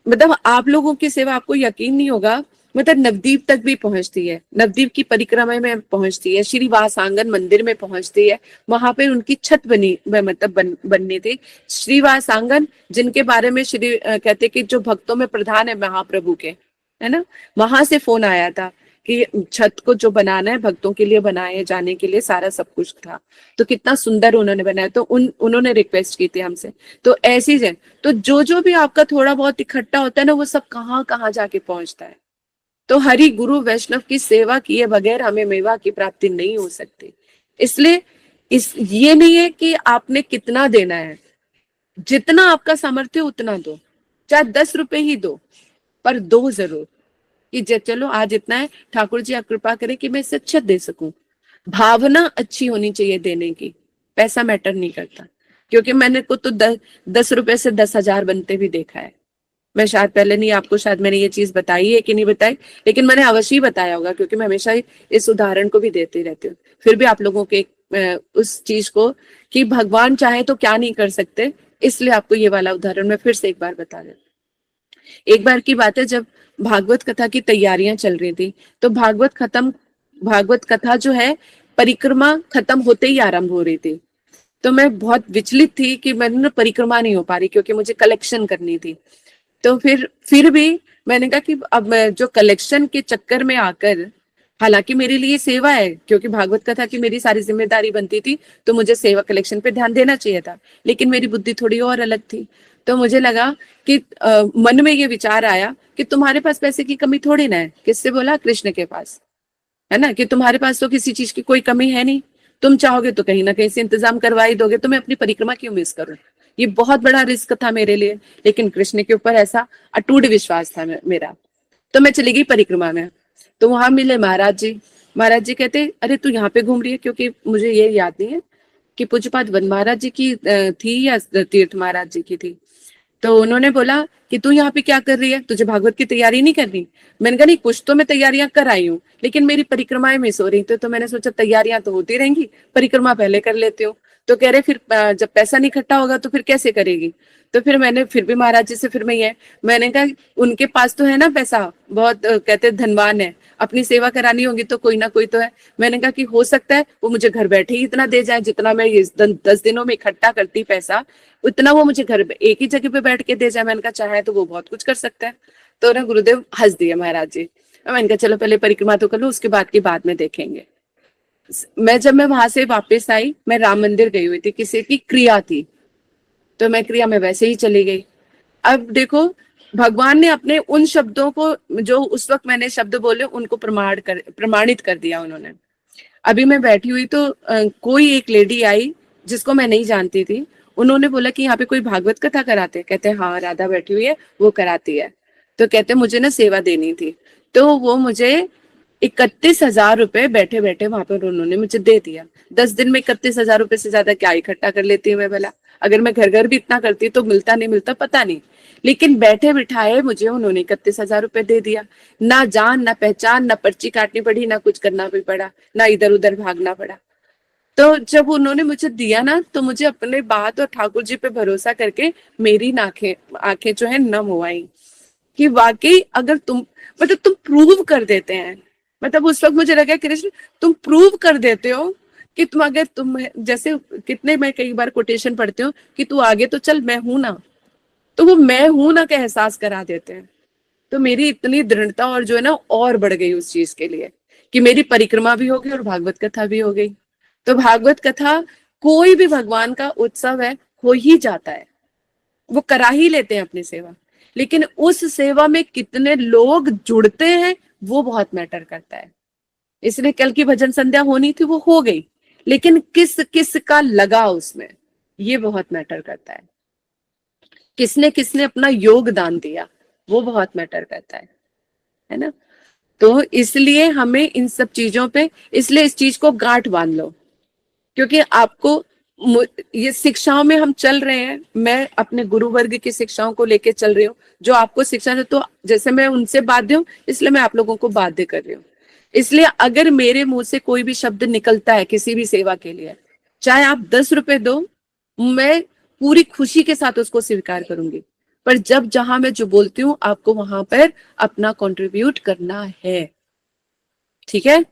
मतलब आप लोगों की सेवा आपको यकीन नहीं होगा, मतलब नवदीप तक भी पहुंचती है, नवदीप की परिक्रमा में पहुंचती है, श्री वासांगन मंदिर में पहुंचती है। वहां पे उनकी छत बनी, मतलब बननी थी। श्री वासांगन जिनके बारे में श्री कहते कि जो भक्तों में प्रधान है महाप्रभु के, है ना, वहां से फोन आया था कि छत को जो बनाना है भक्तों के लिए, बनाए जाने के लिए सारा सब कुछ था। तो कितना सुंदर उन्होंने बनाया, तो उन्होंने रिक्वेस्ट की थी हमसे। तो ऐसी है, तो जो जो भी आपका थोड़ा बहुत इकट्ठा होता है ना, वो सब कहाँ कहाँ जाके पहुंचता है। तो हरि गुरु वैष्णव की सेवा किए बगैर हमें मेवा की प्राप्ति नहीं हो सकती। इसलिए ये नहीं है कि आपने कितना देना है, जितना आपका सामर्थ्य उतना दो, चाहे 10 रुपए ही दो, पर दो जरूर। कि चलो आज इतना है, ठाकुर जी आप कृपा करें कि मैं इससे अच्छा दे सकूं। भावना अच्छी होनी चाहिए देने की, पैसा मैटर नहीं करता। क्योंकि मैंने को तो 10 रुपए से 10,000 बनते भी देखा है। मैं शायद पहले नहीं, आपको शायद मैंने ये चीज बताई है कि नहीं बताई, लेकिन मैंने अवश्य ही बताया होगा, क्योंकि मैं हमेशा ही इस उदाहरण को भी देती रहती हूँ। फिर भी आप लोगों के उस चीज को कि भगवान चाहे तो क्या नहीं कर सकते, इसलिए आपको ये वाला उदाहरण मैं फिर से एक बार बता देती। एक बार की बात है, जब भागवत कथा की तैयारियां चल रही थी, तो भागवत कथा जो है परिक्रमा खत्म होते ही आरंभ हो रही थी। तो मैं बहुत विचलित थी कि मैंने परिक्रमा नहीं हो पा रही, क्योंकि मुझे कलेक्शन करनी थी। तो फिर भी मैंने कहा कि अब मैं जो कलेक्शन के चक्कर में आकर, हालांकि मेरे लिए सेवा है, क्योंकि भागवत कथा की मेरी सारी जिम्मेदारी बनती थी, तो मुझे सेवा कलेक्शन पे ध्यान देना चाहिए था, लेकिन मेरी बुद्धि थोड़ी और अलग थी। तो मुझे लगा कि मन में ये विचार आया कि तुम्हारे पास पैसे की कमी थोड़ी ना है। किससे बोला? कृष्ण के पास, है ना, कि तुम्हारे पास तो किसी चीज की कोई कमी है नहीं, तुम चाहोगे तो कहीं ना कहीं से इंतजाम करवा ही दोगे, तो मैं अपनी परिक्रमा क्यों मिस करूं। ये बहुत बड़ा रिस्क था मेरे लिए, लेकिन कृष्ण के ऊपर ऐसा अटूट विश्वास था मेरा। तो मैं चली गई परिक्रमा में। तो वहां मिले महाराज जी। महाराज जी कहते, अरे तू यहाँ पे घूम रही है, क्योंकि मुझे ये याद नहीं है कि पूज्यपाद वन महाराज जी की थी या तीर्थ महाराज जी की थी। तो उन्होंने बोला कि तू यहाँ पे क्या कर रही है, तुझे भागवत की तैयारी नहीं करनी। मैंने कहा नहीं, कुछ तो मैं तैयारियां कर आई हूँ, लेकिन मेरी परिक्रमाएं मिस हो रही थी। तो मैंने सोचा तैयारियां तो होती रहेंगी, परिक्रमा पहले कर लेती हूँ। तो कह रहे फिर जब पैसा नहीं इकट्ठा होगा तो फिर कैसे करेगी। तो फिर मैंने फिर भी महाराज जी से फिर मैंने कहा उनके पास तो है ना पैसा, बहुत कहते धनवान है, अपनी सेवा करानी होगी तो कोई ना कोई तो है। मैंने कहा कि हो सकता है वो मुझे घर बैठे ही इतना दे जाए, जितना मैं 10 दिनों में इकट्ठा करती पैसा, उतना वो मुझे घर एक ही जगह पे बैठ के दे जाए। मैंने कहा चाहे तो वो बहुत कुछ कर सकता है। तो ना गुरुदेव हंस दिए महाराज जी। मैंने कहा चलो पहले परिक्रमा तो कर लो, उसके बाद की बाद में देखेंगे। जब मैं वहां से वापस आई, मैं राम मंदिर गई हुई थी, किसी की क्रिया थी, तो मैं क्रिया में वैसे ही चली गई। अब देखो, भगवान ने अपने उन शब्दों को, जो उस वक्त मैंने शब्द बोले, उनको प्रमाणित कर दिया उन्होंने। अभी मैं बैठी हुई तो कोई एक लेडी आई जिसको मैं नहीं जानती थी। उन्होंने बोला कि यहाँ पे कोई भागवत कथा कराते हैं? कहते हैं हाँ, राधा बैठी हुई है, वो कराती है। तो कहते मुझे ना सेवा देनी थी। तो वो मुझे 31,000 रुपए बैठे बैठे वहां पर उन्होंने मुझे दे दिया। 10 दिन में 31,000 रुपए से ज्यादा क्या इकट्ठा कर लेती हूँ मैं भला? अगर मैं घर घर भी इतना करती तो मिलता नहीं मिलता पता नहीं, लेकिन बैठे बिठाए मुझे उन्होंने 31,000 रुपए दे दिया। ना जान ना पहचान, ना पर्ची काटनी पड़ी, ना कुछ करना भी पड़ा, ना इधर उधर भागना पड़ा। तो जब उन्होंने मुझे दिया ना, तो मुझे अपने बात और ठाकुर जी पे भरोसा करके मेरी आंखें आंखें जो है नम हो आई कि वाकई अगर तुम, मतलब तुम प्रूव कर देते हैं। मतलब उस वक्त मुझे लगा कृष्ण तुम प्रूव कर देते हो कि तुम, अगर तुम जैसे, कितने मैं कई बार कोटेशन पढ़ती हूँ कि तू आगे तो चल, मैं हूं ना, तो वो मैं हूं ना का एहसास करा देते हैं। तो मेरी इतनी दृढ़ता और जो है ना और बढ़ गई उस चीज के लिए कि मेरी परिक्रमा भी हो गई और भागवत कथा भी हो गई। तो भागवत कथा, कोई भी भगवान का उत्सव है, हो ही जाता है, वो करा ही लेते हैं अपनी सेवा, लेकिन उस सेवा में कितने लोग जुड़ते हैं वो बहुत मैटर करता है। इसलिए कल की भजन संध्या होनी थी, वो हो गई, लेकिन किस किस का लगा उसमें, ये बहुत मैटर करता है। किसने किसने अपना योगदान दिया, वो बहुत मैटर करता है ना। तो इसलिए हमें इन सब चीजों पे, इसलिए इस चीज को गांठ बांध लो, क्योंकि आपको ये शिक्षाओं में हम चल रहे हैं, मैं अपने गुरु वर्ग की शिक्षाओं को लेके चल रही हूँ, जो आपको शिक्षा है, तो जैसे मैं उनसे बाध्य हूँ, इसलिए मैं आप लोगों को बाध्य कर रही हूँ। इसलिए अगर मेरे मुंह से कोई भी शब्द निकलता है किसी भी सेवा के लिए, चाहे आप 10 रुपए दो, मैं पूरी खुशी के साथ उसको स्वीकार करूंगी। पर जब जहां मैं जो बोलती हूँ, आपको वहां पर अपना कंट्रीब्यूट करना है, ठीक है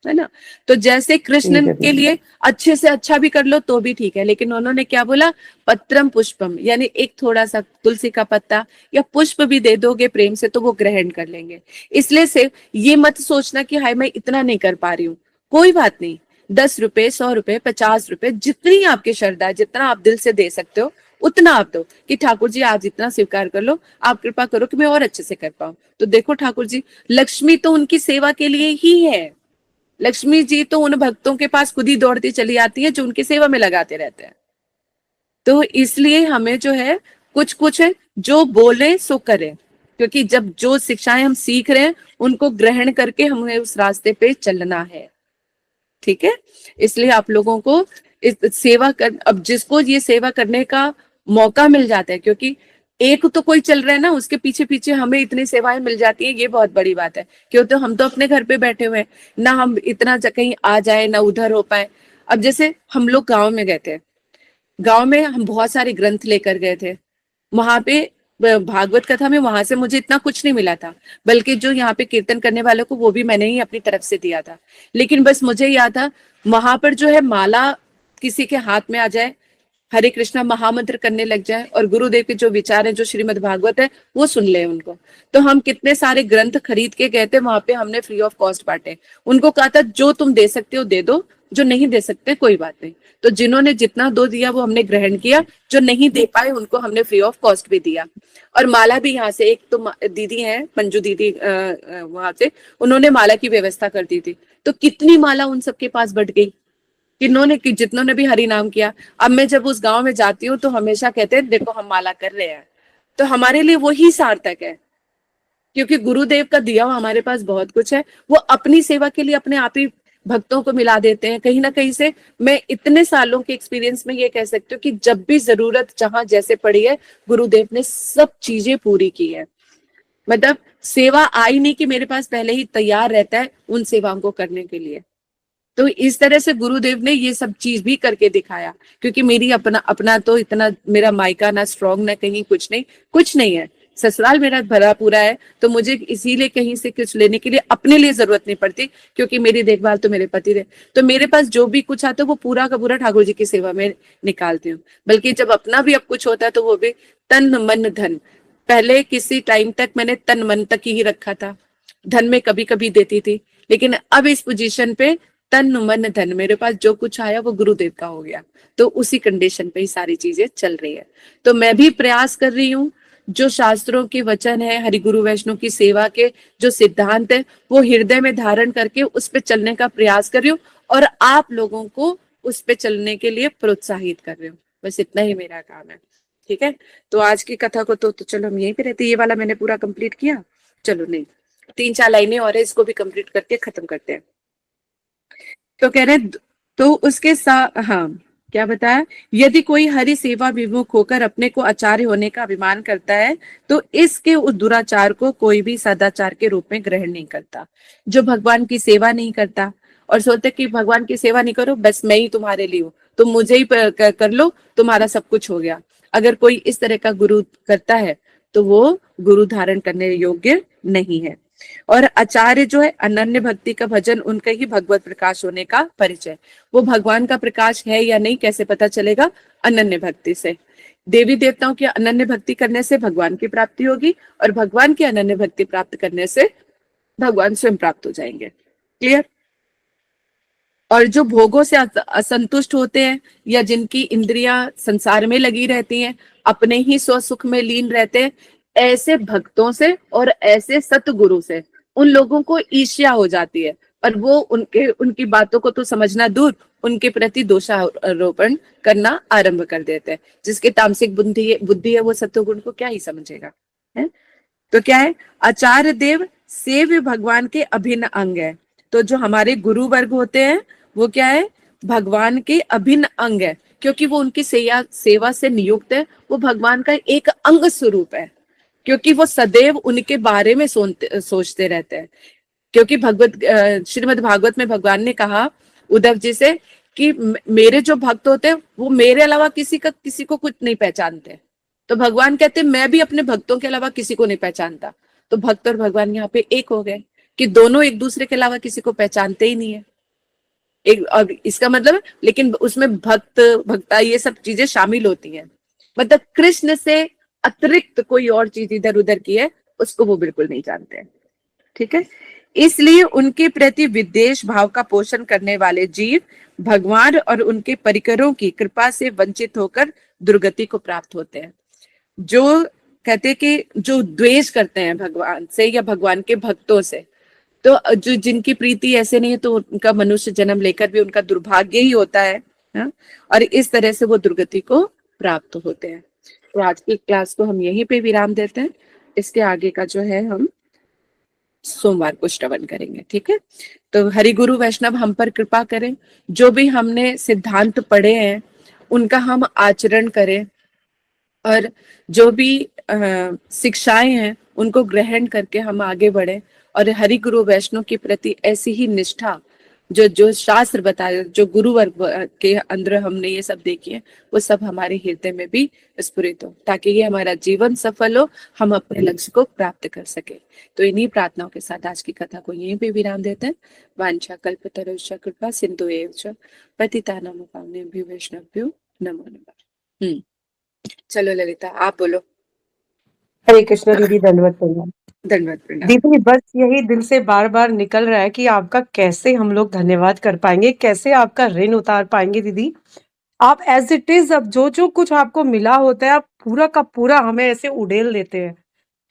ना। तो जैसे कृष्ण ठीक है के दीदी। लिए अच्छे से अच्छा भी कर लो तो भी ठीक है, लेकिन उन्होंने क्या बोला, पत्रम पुष्पम, यानी एक थोड़ा सा तुलसी का पत्ता या पुष्प भी दे दोगे प्रेम से तो वो ग्रहण कर लेंगे। इसलिए से ये मत सोचना कि हाय मैं इतना नहीं कर पा रही हूँ, कोई बात नहीं। 10 रुपए, 100 रुपए, 50 रुपए, जितनी आपकी श्रद्धा है, जितना आप दिल से दे सकते हो उतना आप दो कि ठाकुर जी आज इतना स्वीकार कर लो, आप कृपा करो कि मैं और अच्छे से कर पाऊं। तो देखो ठाकुर जी, लक्ष्मी तो उनकी सेवा के लिए ही है। लक्ष्मी जी तो उन भक्तों के पास खुद ही दौड़ती चली आती है जो उनकी सेवा में लगाते रहते हैं। तो इसलिए हमें जो है कुछ कुछ है जो बोले सो करें, क्योंकि जब जो शिक्षाएं हम सीख रहे हैं उनको ग्रहण करके हमें उस रास्ते पे चलना है, ठीक है। इसलिए आप लोगों को इस सेवा कर, अब जिसको ये सेवा करने का मौका मिल जाता है, क्योंकि एक तो कोई चल रहा है ना, उसके पीछे पीछे हमें इतनी सेवाएं मिल जाती है, ये बहुत बड़ी बात है। क्यों, तो हम तो अपने घर पे बैठे हुए हैं ना, हम इतना कहीं आ जाए ना उधर हो पाए। अब जैसे हम लोग गांव में गए थे, गांव में हम बहुत सारे ग्रंथ लेकर गए थे, वहां पे भागवत कथा में वहां से मुझे इतना कुछ नहीं मिला था, बल्कि जो यहाँ पे कीर्तन करने वालों को वो भी मैंने ही अपनी तरफ से दिया था। लेकिन बस मुझे याद था वहां पर जो है माला किसी के हाथ में आ जाए, हरे कृष्णा महामंत्र करने लग जाए और गुरुदेव के जो विचार है, जो श्रीमद् भागवत है, वो सुन ले उनको। तो हम कितने सारे ग्रंथ खरीद के गए थे वहां पे, हमने फ्री ऑफ कॉस्ट बांटे। उनको कहा था जो तुम दे सकते हो दे दो, जो नहीं दे सकते कोई बात नहीं। तो जिन्होंने जितना दो दिया वो हमने ग्रहण किया, जो नहीं दे पाए उनको हमने फ्री ऑफ कॉस्ट भी दिया। और माला भी यहाँ से, एक तो दीदी है मंजू दीदी, वहां से उन्होंने माला की व्यवस्था कर दी थी। तो कितनी माला उन सबके पास बढ़ गई, किन्होंने कि जितनों ने भी हरि नाम किया। अब मैं जब उस गांव में जाती हूँ तो हमेशा कहते हैं देखो हम माला कर रहे हैं, तो हमारे लिए वही सार्थक है, क्योंकि गुरुदेव का दिया हुआ हमारे पास बहुत कुछ है। वो अपनी सेवा के लिए अपने आप ही भक्तों को मिला देते हैं कहीं ना कहीं से। मैं इतने सालों के एक्सपीरियंस में ये कह सकती हूँ कि जब भी जरूरत जहां जैसे पड़ी है, गुरुदेव ने सब चीजें पूरी की है। मतलब सेवा आई नहीं कि मेरे पास पहले ही तैयार रहता है उन सेवाओं को करने के लिए। तो इस तरह से गुरुदेव ने ये सब चीज भी करके दिखाया, क्योंकि मेरी अपना अपना तो इतना, मेरा मायका ना स्ट्रॉन्ग ना कहीं कुछ नहीं है, ससुराल मेरा भरा पूरा है। तो मुझे इसीलिए कहीं से कुछ लेने के लिए अपने लिए जरूरत नहीं पड़ती, क्योंकि मेरी देखभाल तो मेरे पति रहे। तो मेरे पास जो भी कुछ आता है वो पूरा का पूरा ठाकुर जी की सेवा में निकालती हूँ। बल्कि जब अपना भी अब कुछ होता है तो वो भी तन मन धन, पहले किसी टाइम तक मैंने तन मन तक ही रखा था, धन में कभी कभी देती थी, लेकिन अब इस पोजीशन पे तन मन धन मेरे पास जो कुछ आया वो गुरुदेव का हो गया। तो उसी कंडीशन पे ही सारी चीजें चल रही है। तो मैं भी प्रयास कर रही हूँ, जो शास्त्रों के वचन है, हरि गुरु वैष्णव की सेवा के जो सिद्धांत है, वो हृदय में धारण करके उस पे चलने का प्रयास कर रही हूँ, और आप लोगों को उस पे चलने के लिए प्रोत्साहित कर रही हूँ। बस इतना ही मेरा काम है। ठीक है, तो आज की कथा को तो चलो हम यहीं पे रहते, ये वाला मैंने पूरा कंप्लीट किया। चलो नहीं, 3-4 लाइनें और है, इसको भी कंप्लीट करके खत्म करते हैं। तो कह रहे, तो उसके साथ, हाँ, क्या बताया, यदि कोई हरि सेवा विमुख होकर अपने को आचार्य होने का अभिमान करता है, तो इसके उस दुराचार को कोई भी सदाचार के रूप में ग्रहण नहीं करता। जो भगवान की सेवा नहीं करता और सोचते कि भगवान की सेवा नहीं करो, बस मैं ही तुम्हारे लिए हूँ, तो मुझे ही कर लो, तुम्हारा सब कुछ हो गया। अगर कोई इस तरह का गुरु करता है तो वो गुरु धारण करने योग्य नहीं है। और आचार्य जो है, अनन्य भक्ति का भजन उनका ही भगवत प्रकाश होने का परिचय। वो भगवान का प्रकाश है या नहीं कैसे पता चलेगा? अनन्य भक्ति से। देवी देवताओं की अनन्य भक्ति करने से भगवान की प्राप्ति होगी, और भगवान की अनन्य भक्ति प्राप्त करने से भगवान स्वयं प्राप्त हो जाएंगे। क्लियर? और जो भोगों से असंतुष्ट होते हैं, या जिनकी इंद्रियां संसार में लगी रहती हैं, अपने ही स्व सुख में लीन रहते हैं, ऐसे भक्तों से और ऐसे सतगुरु से उन लोगों को ईर्ष्या हो जाती है, और वो उनकी बातों को तो समझना दूर, उनके प्रति दोषारोपण करना आरंभ कर देते हैं। जिसके तामसिक बुद्धि है वो सत्वगुण को क्या ही समझेगा, है? तो क्या है, आचार्य देव सेव्य भगवान के अभिन्न अंग है। तो जो हमारे गुरु वर्ग होते हैं वो क्या है, भगवान के अभिन्न अंग है, क्योंकि वो उनकी सेवा से नियुक्त है। वो भगवान का एक अंग स्वरूप है, क्योंकि वो सदैव उनके बारे में सोचते रहते हैं। क्योंकि श्रीमद् भागवत में भगवान ने कहा उद्धव जी से कि मेरे जो भक्त होते हैं वो मेरे अलावा किसी को कुछ नहीं पहचानते। तो भगवान कहते मैं भी अपने भक्तों के अलावा किसी को नहीं पहचानता। तो भक्त और भगवान यहाँ पे एक हो गए कि दोनों एक दूसरे के अलावा किसी को पहचानते ही नहीं है। एक, और इसका मतलब, लेकिन उसमें भक्ता ये सब चीजें शामिल होती हैं। मतलब कृष्ण से अतिरिक्त कोई और चीज इधर उधर की है उसको वो बिल्कुल नहीं जानते हैं। ठीक है, इसलिए उनके प्रति विद्वेष भाव का पोषण करने वाले जीव भगवान और उनके परिकरों की कृपा से वंचित होकर दुर्गति को प्राप्त होते हैं। जो कहते कि जो द्वेष करते हैं भगवान से या भगवान के भक्तों से, तो जो जिनकी प्रीति ऐसे नहीं है, तो उनका मनुष्य जन्म लेकर भी उनका दुर्भाग्य ही होता है, हा? और इस तरह से वो दुर्गति को प्राप्त होते हैं। तो आज की क्लास को हम यहीं पे विराम देते हैं। इसके आगे का जो है हम सोमवार को श्रवण करेंगे। ठीक है, तो हरि गुरु वैष्णव हम पर कृपा करें, जो भी हमने सिद्धांत पढ़े हैं उनका हम आचरण करें, और जो भी शिक्षाएं हैं उनको ग्रहण करके हम आगे बढ़े, और हरि गुरु वैष्णव के प्रति ऐसी ही निष्ठा जो जो शास्त्र बताए, जो गुरु वर्ग के अंदर हमने ये सब देखी है, वो सब हमारे हृदय में भी स्फुरित हो, ताकि ये हमारा जीवन सफल हो, हम अपने लक्ष्य को प्राप्त कर सके। तो इन्हीं प्रार्थनाओं के साथ आज की कथा को यहीं पे विराम देते हैं। वांछा कल्पतरुश्च कृपा सिंधु एव च पतितानां पावनेभ्यो वैष्णवेभ्यो नमो नमः। चलो ललिता आप बोलो। हरे कृष्ण दीदी, दंडवत प्रणाम। धन्यवाद प्रणाम। दीदी बस यही दिल से बार बार निकल रहा है कि आपका कैसे हम लोग धन्यवाद कर पाएंगे, कैसे आपका ऋण उतार पाएंगे। दीदी आप एज इट इज, अब जो जो कुछ आपको मिला होता है आप पूरा का पूरा हमें ऐसे उड़ेल देते हैं,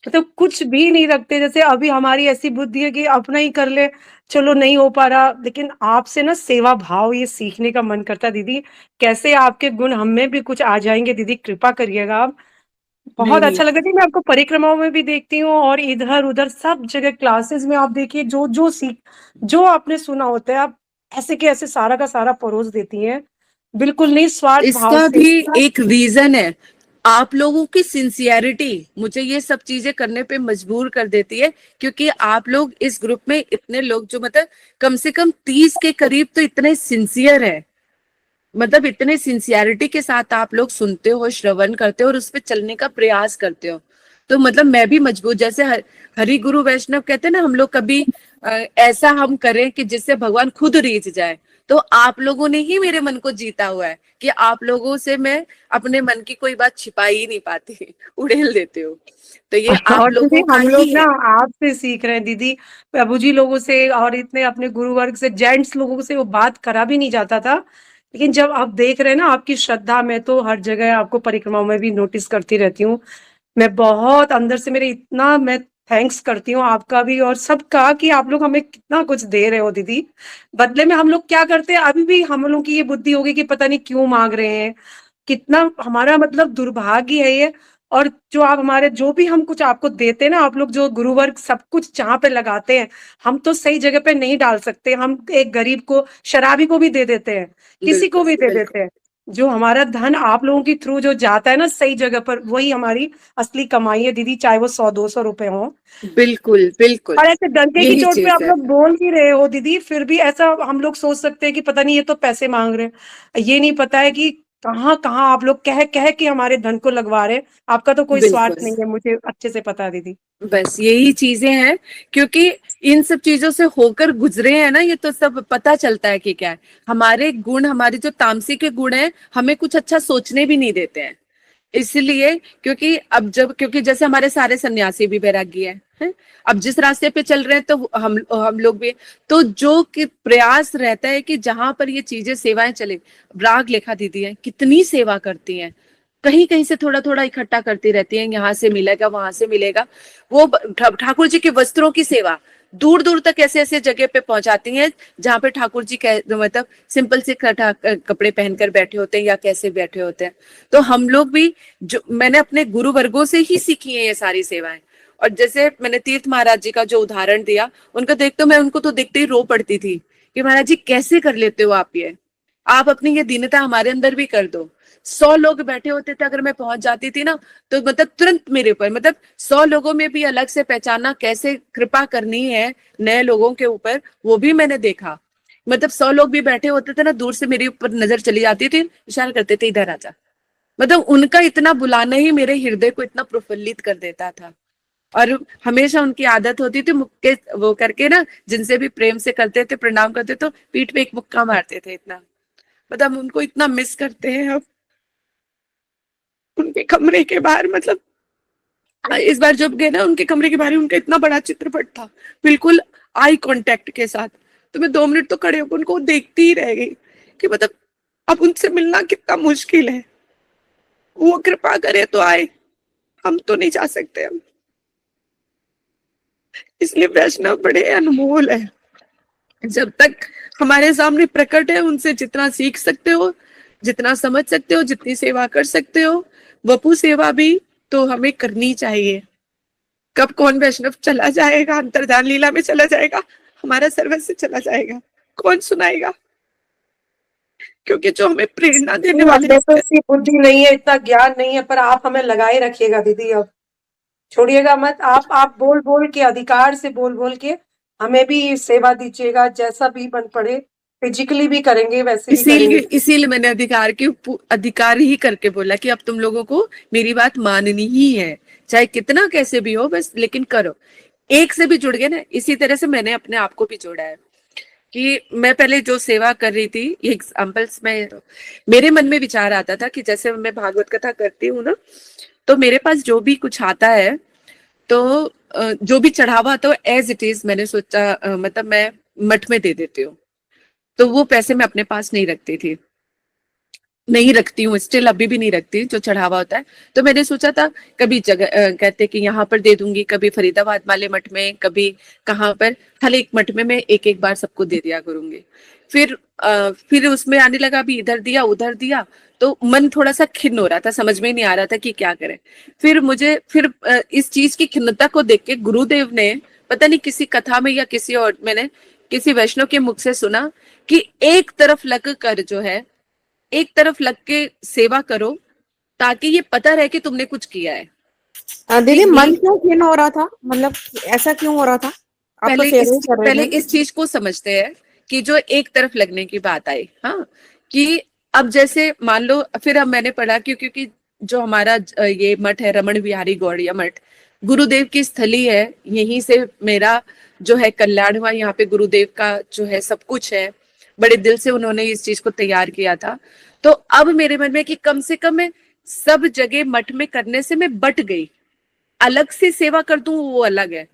मतलब कुछ भी नहीं रखते। जैसे अभी हमारी ऐसी बुद्धि है कि अपना ही कर ले, चलो नहीं हो पा रहा, लेकिन आपसे ना सेवा भाव ये सीखने का मन करता है। दीदी कैसे आपके गुण हम में भी कुछ आ जाएंगे, दीदी कृपा करिएगा आप। नहीं बहुत नहीं, अच्छा लगा जी। मैं आपको परिक्रमाओं में भी देखती हूँ और इधर उधर सब जगह क्लासेस में आप देखिए, जो जो जो आपने सुना होता है आप ऐसे के ऐसे सारा का सारा परोस देती हैं, बिल्कुल नहीं स्वार्थ भाव इसका से। भी एक रीजन है, आप लोगों की सिंसियरिटी मुझे ये सब चीजें करने पे मजबूर कर देती है, क्योंकि आप लोग इस ग्रुप में इतने लोग, जो मतलब कम से कम 30 के करीब, तो इतने सिंसियर है, मतलब इतने सिंसियरिटी के साथ आप लोग सुनते हो, श्रवण करते हो और उस पर चलने का प्रयास करते हो। तो मतलब मैं भी मजबूर, जैसे हरि गुरु वैष्णव कहते हैं ना, हम लोग कभी ऐसा हम करें कि जिससे भगवान खुद रीझ जाए। तो आप लोगों ने ही मेरे मन को जीता हुआ है कि आप लोगों से मैं अपने मन की कोई बात छिपा ही नहीं पाती, उड़ेल देते हो। तो ये आप और दीदी लोगों का हम ही लोग ना है। आपसे सीख रहे हैं दीदी। प्रभु जी लोगों से और इतने अपने गुरु वर्ग से, जेंट्स लोगों से वो बात करा भी नहीं जाता था। लेकिन जब आप देख रहे हैं ना आपकी श्रद्धा, मैं तो हर जगह आपको परिक्रमा में भी नोटिस करती रहती हूँ। मैं बहुत अंदर से, मेरे इतना मैं थैंक्स करती हूँ आपका भी और सबका, कि आप लोग हमें कितना कुछ दे रहे हो दीदी। बदले में हम लोग क्या करते हैं, अभी भी हम लोग की ये बुद्धि होगी कि पता नहीं क्यों मांग रहे हैं। कितना हमारा मतलब दुर्भाग्य है ये। और जो आप हमारे, जो भी हम कुछ आपको देते हैं ना, आप लोग जो गुरुवर्ग सब कुछ जहाँ पे लगाते हैं, हम तो सही जगह पे नहीं डाल सकते। हम एक गरीब को, शराबी को भी दे देते हैं, किसी को बिल्कुल भी दे बिल्कुल देते हैं। जो हमारा धन आप लोगों के थ्रू जो जाता है ना सही जगह पर, वही हमारी असली कमाई है दीदी, चाहे वो 100-200 रुपए हो। बिल्कुल बिल्कुल। और ऐसे डंके की यही चोट पे चीज आप है। लोग बोल ही रहे हो दीदी, फिर भी ऐसा हम लोग सोच सकते हैं कि पता नहीं ये तो पैसे मांग रहे हैं। ये नहीं पता है कि कहाँ कहाँ आप लोग कह कह के हमारे धन को लगवा रहे हैं। आपका तो कोई स्वार्थ बिल्कुल, नहीं है, मुझे अच्छे से पता है दीदी। बस यही चीजें हैं, क्योंकि इन सब चीजों से होकर गुजरे हैं ना, ये तो सब पता चलता है कि क्या है। हमारे गुण, हमारे जो तामसिक के गुण हैं, हमें कुछ अच्छा सोचने भी नहीं देते हैं। इसलिए क्योंकि अब जब, क्योंकि जैसे हमारे सारे सन्यासी भी वैरागी हैं, अब जिस रास्ते पे चल रहे हैं तो हम लोग भी, तो जो कि प्रयास रहता है कि जहां पर ये चीजें सेवाएं चले। राग लेखा दीदी है, कितनी सेवा करती हैं, कहीं कहीं से थोड़ा थोड़ा इकट्ठा करती रहती हैं, यहाँ से मिलेगा वहां से मिलेगा। वो ठाकुर जी के वस्त्रों की सेवा दूर दूर तक ऐसे ऐसे जगह पे पहुंचाती हैं, जहाँ पे ठाकुर जी मतलब सिंपल से कपड़े पहनकर बैठे होते हैं या कैसे बैठे होते हैं। तो हम लोग भी, जो मैंने अपने गुरु वर्गों से ही सीखी है ये सारी सेवाएं। और जैसे मैंने तीर्थ महाराज जी का जो उदाहरण दिया, उनका देख तो मैं उनको तो देखते ही रो पड़ती थी कि महाराज जी कैसे कर लेते हो आप ये, आप अपनी ये दीनता हमारे अंदर भी कर दो। 100 लोग बैठे होते थे, अगर मैं पहुंच जाती थी ना, तो मतलब तुरंत मेरे ऊपर, मतलब 100 लोगों में भी अलग से पहचाना कैसे कृपा करनी है नए लोगों के ऊपर, वो भी मैंने देखा। मतलब 100 लोग भी बैठे होते थे ना, दूर से मेरे ऊपर नजर चली जाती थी, इशारा करते थे इधर आजा। मतलब उनका इतना बुलाना ही मेरे हृदय को इतना प्रफुल्लित कर देता था। और हमेशा उनकी आदत होती थी मुक्के वो करके ना, जिनसे भी प्रेम से करते थे, प्रणाम करते तो पीठ पे एक मुक्का मारते थे इतना। मतलब हम उनको इतना मिस करते हैं अब, उनके कमरे के बाहर, मतलब इस बार जब गए ना उनके कमरे के बाहर, उनका इतना बड़ा चित्रपट था, बिल्कुल आई कांटेक्ट के साथ। तो मैं 2 मिनट तो खड़े होकर उनको देखती ही रह गई कि मतलब अब उनसे मिलना कितना मुश्किल है। वो कृपा करे तो आए, हम तो नहीं जा सकते हम। इसलिए वैष्णव बड़े अनमोल है, जब तक हमारे सामने प्रकट है, उनसे जितना सीख सकते हो, जितना समझ सकते हो, जितनी सेवा कर सकते हो, वपु सेवा भी तो हमें करनी चाहिए। कब कौन वैष्णव चला जाएगा, अंतर्धान लीला में चला जाएगा, हमारा सर्वस्व चला जाएगा, कौन सुनाएगा? क्योंकि जो हमें प्रेरणा देने वाले हमें तो इतनी बुद्धि नहीं है, इतना ज्ञान नहीं है, पर आप हमें लगाए रखिएगा दीदी। अब छोड़िएगा मत, आप बोल बोल के, अधिकार से बोल बोल के हमें भी सेवा दीजिएगा, जैसा भी मन पड़े। फिजिकली भी करेंगे, वैसे भी इसीलिए करेंगे। इसीलिए मैंने अधिकार ही करके बोला कि अब तुम लोगों को मेरी बात माननी ही है, चाहे कितना कैसे भी हो, बस लेकिन करो। एक से भी जुड़ गए ना, इसी तरह से मैंने अपने आप को भी जोड़ा है कि मैं पहले जो सेवा कर रही थी, ये एग्जाम्पल्स में मेरे मन में विचार आता था कि जैसे मैं भागवत कथा करती हूँ ना, तो मेरे पास जो भी कुछ आता है, तो जो भी चढ़ावा आता है एज इट इज, मैंने सोचा मतलब मैं मठ में दे देती हूँ। तो वो पैसे मैं अपने पास नहीं रखती थी, नहीं रखती हूँ, स्टिल अभी भी नहीं रखती जो चढ़ावा होता है। तो मैंने सोचा था, कभी जगह कहते कि यहाँ पर दे दूंगी, कभी फरीदाबाद वाले मठ में, कभी कहाँ पर, हर एक मठ में मैं एक एक बार सबको दे दिया करूंगी। फिर उसमें आने लगा, अभी इधर दिया उधर दिया, तो मन थोड़ा सा खिन्न हो रहा था, समझ में नहीं आ रहा था कि क्या करें। फिर इस चीज की खिन्नता को देख के गुरुदेव ने, पता नहीं किसी कथा में या किसी और, मैंने किसी वैष्णव के मुख से सुना कि एक तरफ लग कर जो है, एक तरफ लग के सेवा करो, ताकि ये पता रहे कि तुमने कुछ किया है। दीदी कि मन क्यों क्षीण हो रहा था, मतलब ऐसा क्यों हो रहा था? आप तो सेवा ही कर रहे पहले थे। इस चीज को समझते हैं कि जो एक तरफ लगने की बात आई, हाँ, कि अब जैसे मान लो, फिर अब मैंने पढ़ा क्योंकि जो हमारा ये मठ है, रमण बिहारी गौड़िया मठ, गुरुदेव की स्थली है, यहीं से मेरा जो है कल्याण हुआ, यहाँ पे गुरुदेव का जो है सब कुछ है। बड़े दिल से उन्होंने इस चीज को तैयार किया था। तो अब मेरे मन में कि कम से कम मैं सब जगह मठ में करने से मैं बट गई, अलग से सेवा कर दूं वो अलग है,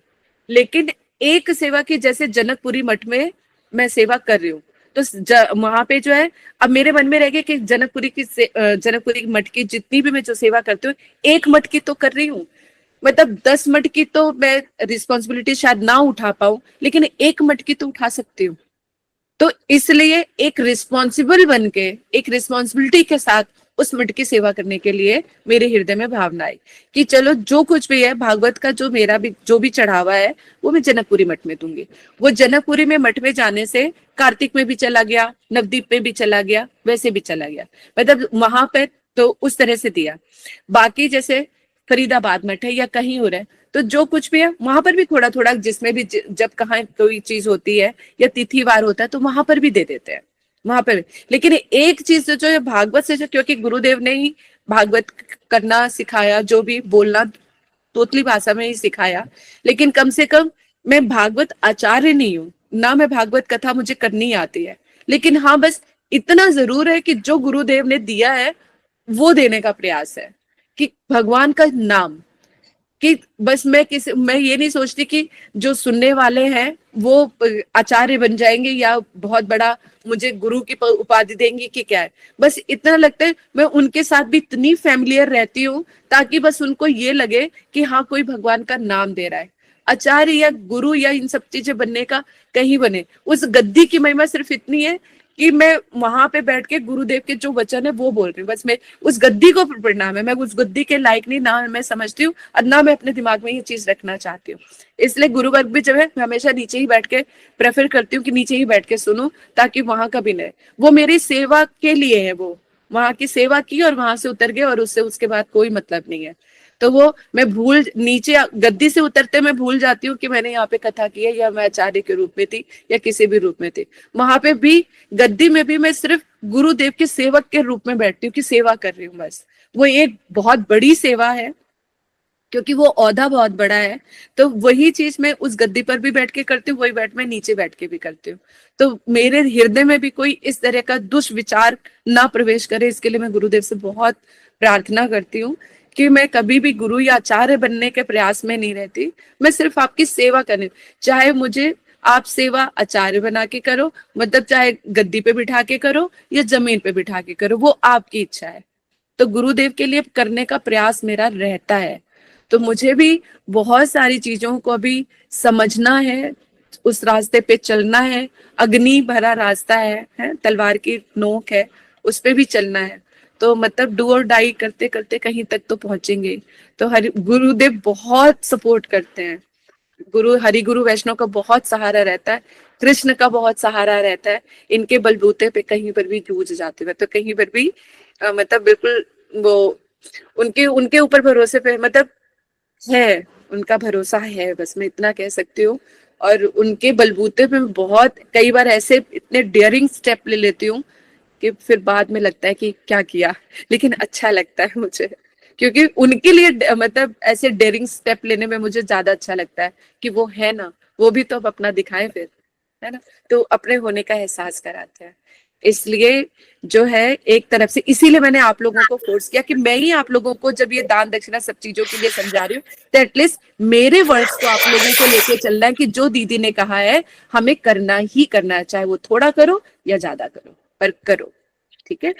लेकिन एक सेवा की जैसे जनकपुरी मठ में मैं सेवा कर रही हूँ, तो वहां पे जो है अब मेरे मन में रह गया कि जनकपुरी मठ की जितनी भी मैं जो सेवा करती हूँ, एक मठ की तो कर रही हूँ, मतलब 10 मठ की तो मैं रिस्पॉन्सिबिलिटी शायद ना उठा पाऊं, लेकिन एक मठ की तो उठा सकती हूँ। तो इसलिए एक रिस्पॉन्सिबल बन के, एक रिस्पॉन्सिबिलिटी के साथ उस मठ की सेवा करने के लिए मेरे हृदय में भावना आई कि चलो जो कुछ भी है भागवत का जो मेरा भी जो भी चढ़ावा है वो मैं जनकपुरी मठ में दूंगी। वो जनकपुरी में मठ में जाने से कार्तिक में भी चला गया, नवदीप में भी चला गया, वैसे भी चला गया, मतलब वहां पे तो उस तरह से दिया। बाकी जैसे फरीदाबाद मठ है या कहीं हो रहा है, तो जो कुछ भी है वहां पर भी थोड़ा थोड़ा, जिसमें भी जब कहाँ कोई चीज होती है या तिथिवार होता है तो वहां पर भी दे देते हैं, वहां पर भी। लेकिन एक चीज जो है भागवत से, जो क्योंकि गुरुदेव ने ही भागवत करना सिखाया, जो भी बोलना तोतली भाषा में ही सिखाया, लेकिन कम से कम मैं भागवत आचार्य नहीं हूँ ना, मैं भागवत कथा मुझे करनी आती है, लेकिन हाँ बस इतना जरूर है कि जो गुरुदेव ने दिया है वो देने का प्रयास है, कि भगवान का नाम, कि बस मैं ये नहीं सोचती कि जो सुनने वाले हैं वो आचार्य बन जाएंगे या बहुत बड़ा मुझे गुरु की उपाधि देंगे कि क्या है, बस इतना लगता है मैं उनके साथ भी इतनी फैमिलियर रहती हूँ ताकि बस उनको ये लगे कि हाँ कोई भगवान का नाम दे रहा है। आचार्य या गुरु या इन सब चीजें बनने का कहीं बने, उस गद्दी की महिमा सिर्फ इतनी है कि मैं वहां पे बैठ के गुरुदेव के जो वचन है वो बोल रही हूँ, बस मैं उस गद्दी को प्रणाम है, मैं उस गद्दी के लायक नहीं ना मैं समझती हूँ और ना मैं अपने दिमाग में ये चीज रखना चाहती हूँ। इसलिए गुरु वर्ग भी जब है मैं हमेशा नीचे ही बैठ के प्रेफर करती हूँ कि नीचे ही बैठ के सुनूं, ताकि वहां का भी नहीं, वो मेरी सेवा के लिए है, वो वहां की सेवा की और वहां से उतर गए और उससे उसके बाद कोई मतलब नहीं है। तो वो मैं भूल, नीचे गद्दी से उतरते मैं भूल जाती हूँ कि मैंने यहाँ पे कथा की है या मैं आचार्य के रूप में थी या किसी भी रूप में थी। वहां पे भी गद्दी में भी मैं सिर्फ गुरुदेव के सेवक के रूप में बैठती हूँ कि सेवा कर रही हूँ बस। वो एक बहुत बड़ी सेवा है क्योंकि वो औहदा बहुत बड़ा है, तो वही चीज मैं उस गद्दी पर भी बैठ के करती हूँ, वही मैं नीचे बैठ के भी करती हूँ। तो मेरे हृदय में भी कोई इस तरह का दुष्विचार ना प्रवेश करे, इसके लिए मैं गुरुदेव से बहुत प्रार्थना करती हूँ कि मैं कभी भी गुरु या आचार्य बनने के प्रयास में नहीं रहती, मैं सिर्फ आपकी सेवा करनी, चाहे मुझे आप सेवा आचार्य बना के करो, मतलब चाहे गद्दी पे बिठा के करो या जमीन पे बिठा के करो, वो आपकी इच्छा है। तो गुरुदेव के लिए करने का प्रयास मेरा रहता है। तो मुझे भी बहुत सारी चीजों को अभी समझना है, उस रास्ते पे चलना है, अग्नि भरा रास्ता है, तलवार की नोक है, उस पे भी चलना है। तो मतलब डू और डाई करते करते कहीं तक तो पहुंचेंगे। तो गुरुदेव बहुत सपोर्ट करते हैं, हरि गुरु वैष्णव का बहुत सहारा रहता है, कृष्ण का बहुत सहारा रहता है, इनके बलबूते पे कहीं पर भी जूझ जाते हुए, तो कहीं पर भी मतलब बिल्कुल वो उनके उनके ऊपर भरोसे पे मतलब है, उनका भरोसा है, बस मैं इतना कह सकती हूँ। और उनके बलबूते पे बहुत कई बार ऐसे इतने डेयरिंग स्टेप ले लेती हूँ कि फिर बाद में लगता है कि क्या किया, लेकिन अच्छा लगता है मुझे, क्योंकि उनके लिए मतलब ऐसे डेयरिंग स्टेप लेने में मुझे ज्यादा अच्छा लगता है कि वो है ना, वो भी तो अब अपना दिखाएं फिर, है ना, तो अपने होने का एहसास कराते हैं। इसलिए जो है एक तरफ से, इसीलिए मैंने आप लोगों को फोर्स किया कि मैं ही आप लोगों को जब ये दान दक्षिणा सब चीजों के लिए समझा रही हूँ, तो एटलीस्ट मेरे वर्ड्स को आप लोगों को लेके चलना है कि जो दीदी ने कहा है हमें करना ही करना है, चाहे वो थोड़ा करो या ज्यादा करो, पर करो, ठीक है।